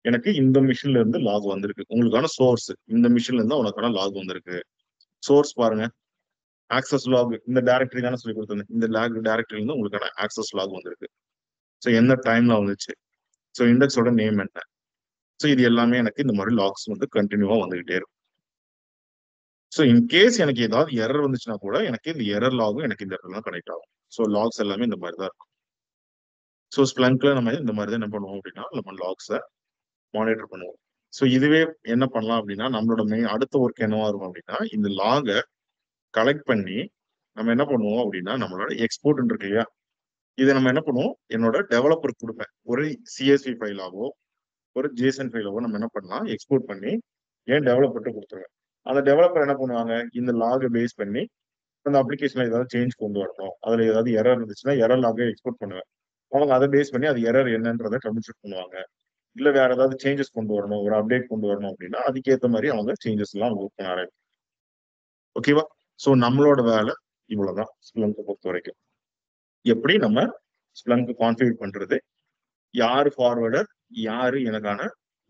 எனக்கு இந்த மிஷின்ல இருந்து லாக் வந்திருக்கு. உங்களுக்கான சோர்ஸ் இந்த மிஷின்ல இருந்து உனக்கான லாக் வந்திருக்கு. சோர்ஸ் பாருங்க, ஆக்சஸ் லாக் இந்த டைரக்டரி தானே சொல்லி கொடுத்துருந்தேன். இந்த டைரக்டரில இருந்து உங்களுக்கான ஆக்சஸ் லாக் வந்திருக்கு. ஸோ எந்த டைம்ல வந்துச்சு, ஸோ இண்டெக்ஸோட நேம் என்ன, ஸோ இது எல்லாமே எனக்கு இந்த மாதிரி லாக்ஸ் வந்து கண்டினியூவா வந்துகிட்டே இருக்கும். ஸோ இன்கேஸ் எனக்கு ஏதாவது எரர் வந்துச்சுன்னா கூட எனக்கு இந்த எரர் லாகும் எனக்கு இந்த இடத்துல கனெக்ட் ஆகும். ஸோ லாக்ஸ் எல்லாமே இந்த மாதிரி தான் இருக்கும். ஸோ ஸ்ப்ளங்க்ல நம்ம இந்த மாதிரி தான் என்ன பண்ணுவோம் அப்படின்னா நம்ம லாக்ஸை மானிட்டர் பண்ணுவோம். ஸோ இதுவே என்ன பண்ணலாம் அப்படின்னா நம்மளோட அடுத்த ஒர்க் என்னவா இருக்கும் அப்படின்னா இந்த லாகை கலெக்ட் பண்ணி நம்ம என்ன பண்ணுவோம் அப்படின்னா நம்மளோட எக்ஸ்போர்ட் இருக்கு இல்லையா, இதை நம்ம என்ன பண்ணுவோம், என்னோட டெவலப்பருக்கு கொடுப்பேன். ஒரு சிஎஸ்வி ஃபைலாவோ ஒரு ஜேசன் ஃபைலாவோ நம்ம என்ன பண்ணலாம், எக்ஸ்போர்ட் பண்ணி ஏன் டெவலப்பர்கிட்ட கொடுத்துருவேன். அந்த டெவலப்பர் என்ன பண்ணுவாங்க, இந்த லாகை பேஸ் பண்ணி அந்த அப்ளிகேஷன்ல ஏதாவது சேஞ்ச் கொண்டு வரணும், அதுல ஏதாவது எரர் இருந்துச்சுன்னா எரர் லாகை எக்ஸ்போர்ட் பண்ணுவேன். அவங்க அதை பேஸ் பண்ணி அது எரர் என்னன்றதை ட்ரபிள் ஷூட் பண்ணுவாங்க. இல்ல வேற ஏதாவது சேஞ்சஸ் கொண்டு வரணும், ஒரு அப்டேட் கொண்டு வரணும் அப்படின்னா அதுக்கேற்ற மாதிரி அவங்க சேஞ்சஸ் எல்லாம் ஒர்க் பண்ண ஆரம்பிக்கும். ஓகேவா? ஸோ நம்மளோட வேலை இவ்வளவுதான் ஸ்ப்ளங்கை பொறுத்த வரைக்கும். எப்படி நம்ம ஸ்ப்ளங்க் கான்ஃபிகர் பண்றது, யாரு ஃபார்வர்டர், யாரு எனக்கான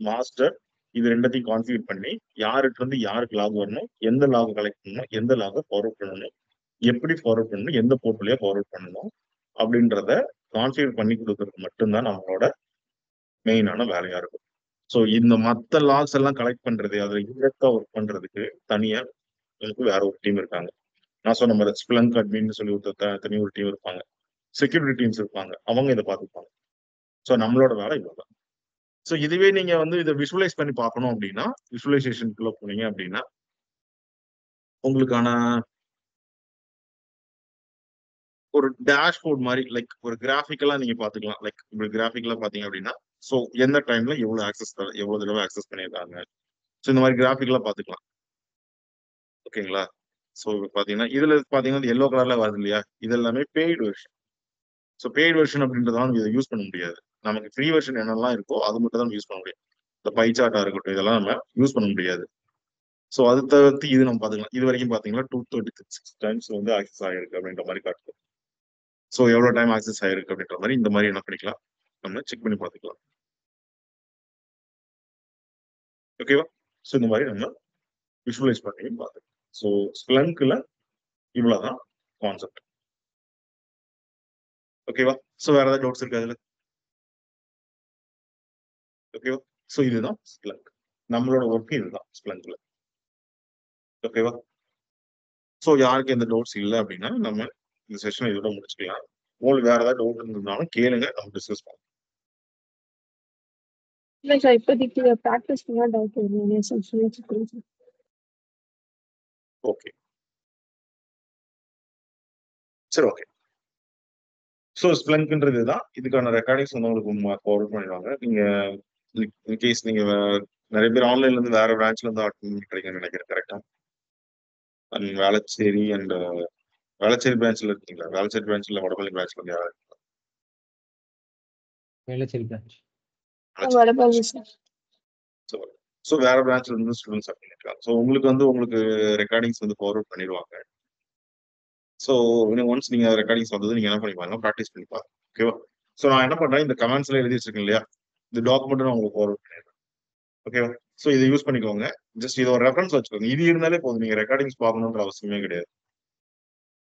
மாஸ்டர், இது ரெண்டத்தையும் கான்ஃபிகர் பண்ணி யாருக்கு இருந்து யாருக்கு லாக் வரணும், எந்த லாக் கலெக்ட் பண்ணணும், எந்த லாக ஃபார்வர்ட் பண்ணணும், எப்படி ஃபார்வர்ட் பண்ணணும், எந்த போர்ட்லயே ஃபார்வர்ட் பண்ணணும் அப்படின்றத கான்ஃபிகர் பண்ணி கொடுக்கறது மட்டும்தான் நம்மளோட மெயினான வேலையா இருக்கும். ஸோ இந்த மற்ற லாக்ஸ் எல்லாம் கலெக்ட் பண்றது, அதுல இன்டெப்தா ஒர்க் பண்றதுக்கு தனியா எனக்கு வேற ஒரு டீம் இருக்காங்க. நான் சொன்ன மாதிரி ஸ்ப்ளங்க் அட்மின்னு சொல்லி தனி ஒரு டீம் இருப்பாங்க, செக்யூரிட்டி டீம்ஸ் இருப்பாங்க, அவங்க இதை பார்த்துப்பாங்க. ஸோ நம்மளோட வேலை இவ்வளவுதான். ஸோ இதுவே நீங்க இதை விஷுவலைஸ் பண்ணி பார்க்கணும் அப்படின்னா, விஷுவலைசேஷனுக்குள்ள போனீங்க அப்படின்னா உங்களுக்கான ஒரு டேஷ்போர்ட் மாதிரி லைக் ஒரு கிராஃபிக்கலா நீங்க பாத்துக்கலாம். லைக் இப்படி கிராஃபிக்கலா பாத்தீங்க அப்படின்னா ஸோ எந்த டைம்ல எவ்வளவு ஆக்சஸ் எவ்வளவு தடவை ஆக்சஸ் பண்ணியிருக்காங்க, ஸோ இந்த மாதிரி கிராஃபிக்கலா பாத்துக்கலாம். ஓகேங்களா? ஸோ பாத்தீங்கன்னா இதுல பாத்தீங்கன்னா எல்லோ கலர்ல வருது இல்லையா, இது எல்லாமே paid version. So paid version அப்படின்றதால இதை யூஸ் பண்ண முடியாது. நமக்கு ஃப்ரீ வெர்ஷன் என்னெல்லாம் இருக்கோ அது மட்டும் தான் யூஸ் பண்ண முடியும். இந்த பை சார்ட்டா இருக்கட்டும் இதெல்லாம் நம்ம யூஸ் பண்ண முடியாது. ஸோ அது தவிர்த்து இது நம்ம பாத்துக்கலாம். இது வரைக்கும் பாத்தீங்கன்னா 236 டைம்ஸ் ஆக்சஸ் ஆகிருக்கு அப்படின்ற மாதிரி காட்டுது. ஸோ எவ்வளவு டைம் ஆக்சஸ் ஆயிருக்கு அப்படின்ற மாதிரி இந்த மாதிரி என்ன பண்ணிக்கலாம், நம்ம செக் பண்ணி பார்த்துக்கலாம். ஓகேவா? ஸோ இந்த மாதிரி நம்ம விஷுவலைஸ் பண்ணி பார்த்துக்கலாம். ஸோ ஸ்ப்ளங்க்ல இவ்வளவுதான் கான்செப்ட். ஓகேவா? ஸோ வேற ஏதாவது டவுட்ஸ் இருக்கு அதுல? ஓகேவா? ஸோ இதுதான் ஸ்ப்ளங்க், நம்மளோட ஒர்க் இதுதான் ஸ்ப்ளங்க்ல. ஓகேவா? ஸோ யாருக்கு எந்த டவுட்ஸ் இல்லை அப்படின்னா நம்ம இந்த செஷனை இதோட முடிச்சுக்கலாம். உங்களுக்கு வேற ஏதாவது டவுட் இருந்ததுனாலும் கேளுங்க, நம்ம டிஸ்கஸ் பண்ணலாம். இல்லை சார், இப்போதைக்கு ப்ராக்டிஸ் பண்ணா டவுட் வரும். ஓகே, சரி, ஓகே. ஸோ ஸ்ப்ளங்க்ன்றது தான். இதுக்கான ரெக்கார்டிங்ஸ் வந்து உங்களுக்கு ஃபார்வர்ட் பண்ணிடுவாங்க. நீங்க இன்கேஸ் நீங்க நிறைய பேர் ஆன்லைன்ல இருந்து வேற பிரான்ச்ல இருந்து அட்மின் கிடைக்குன்னு நினைக்கிறேன். கரெக்டா? அண்ட் வேளச்சேரி அண்ட் வேளச்சேரி பிரான்ச்ல இருக்கீங்களா? வேளச்சேரி பிரான்ச்ல வடபள்ளி பிரான்ச்ல இருந்து யாராவது? Velachery branch. Vadapalli sir. So வேற பிரான்ச்ல இருந்து ஸ்டூடெண்ட்ஸ் அட்மின் இருக்காங்க. ஸோ உங்களுக்கு உங்களுக்கு ரெக்கார்டிங்ஸ் ஃபார்வர்ட் பண்ணிடுவாங்க. ஸோ ஒன்ஸ் நீங்க ரெக்கார்டிங்ஸ் வந்தது நீங்க என்ன பண்ணிப்பாங்க, ப்ராக்டிஸ் பண்ணிப்பாங்க. ஓகேவா? ஸோ நான் என்ன பண்றேன், இந்த கமெண்ட்ஸ்ல எழுதி வச்சிருக்கேன் இல்லையா, இந்த டாக்குமெண்ட் நான் உங்களுக்கு ஃபார்வர்ட் பண்ணிடுறேன். ஓகேவா? ஸோ இதை யூஸ் பண்ணிக்கோங்க. ஜஸ்ட் இதை ஒரு ரெஃபரன்ஸ் வச்சுக்கோங்க. இது இருந்தாலே போதும், நீங்க ரெக்கார்டிங்ஸ் பார்க்கணுன்ற அவசியமே கிடையாது.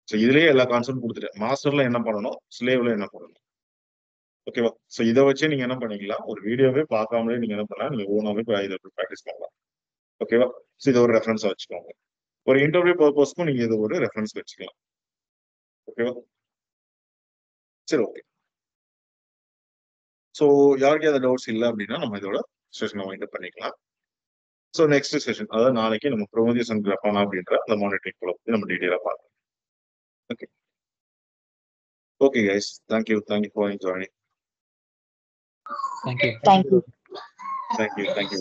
ஸோ இதுலயே எல்லா கான்செப்ட் கொடுத்துட்டேன். மாஸ்டர்ல என்ன பண்ணணும், ஸ்லேவ்ல என்ன பண்ணணும். ஓகேவா? ஸோ இதை வச்சே நீங்க என்ன பண்ணிக்கலாம், ஒரு வீடியோவே பார்க்காமலே நீங்க என்ன பண்ணலாம், நீங்க ஓனாவே இதை ப்ராக்டிஸ் பண்ணலாம். ஓகேவா? ஸோ இதை ஒரு ரெஃபரன்ஸா வச்சுக்கோங்க. ஒரு இன்டர்வியூ பர்பஸ்க்கும் நீங்க இதை ஒரு ரெஃபரன்ஸ் வச்சுக்கலாம். ஓகேவா? சரி, ஓகே. ஸோ யாருக்கு ஏதாவது டவுட்ஸ் இல்லை அப்படின்னா நம்ம இதோட செஷனை வைண்ட் அப் பண்ணிக்கலாம். ஸோ நெக்ஸ்ட் செஷன், அதாவது நாளைக்கு நம்ம ப்ரோமோதியஸ் அண்ட் கிராஃபானா அப்படின்ற அந்த மானிட்டரிங் குள்ள பத்தி நம்ம டீடைலா பார்க்கலாம். Okay, okay guys, thank you for joining. Thank you. Thank you. Thank you.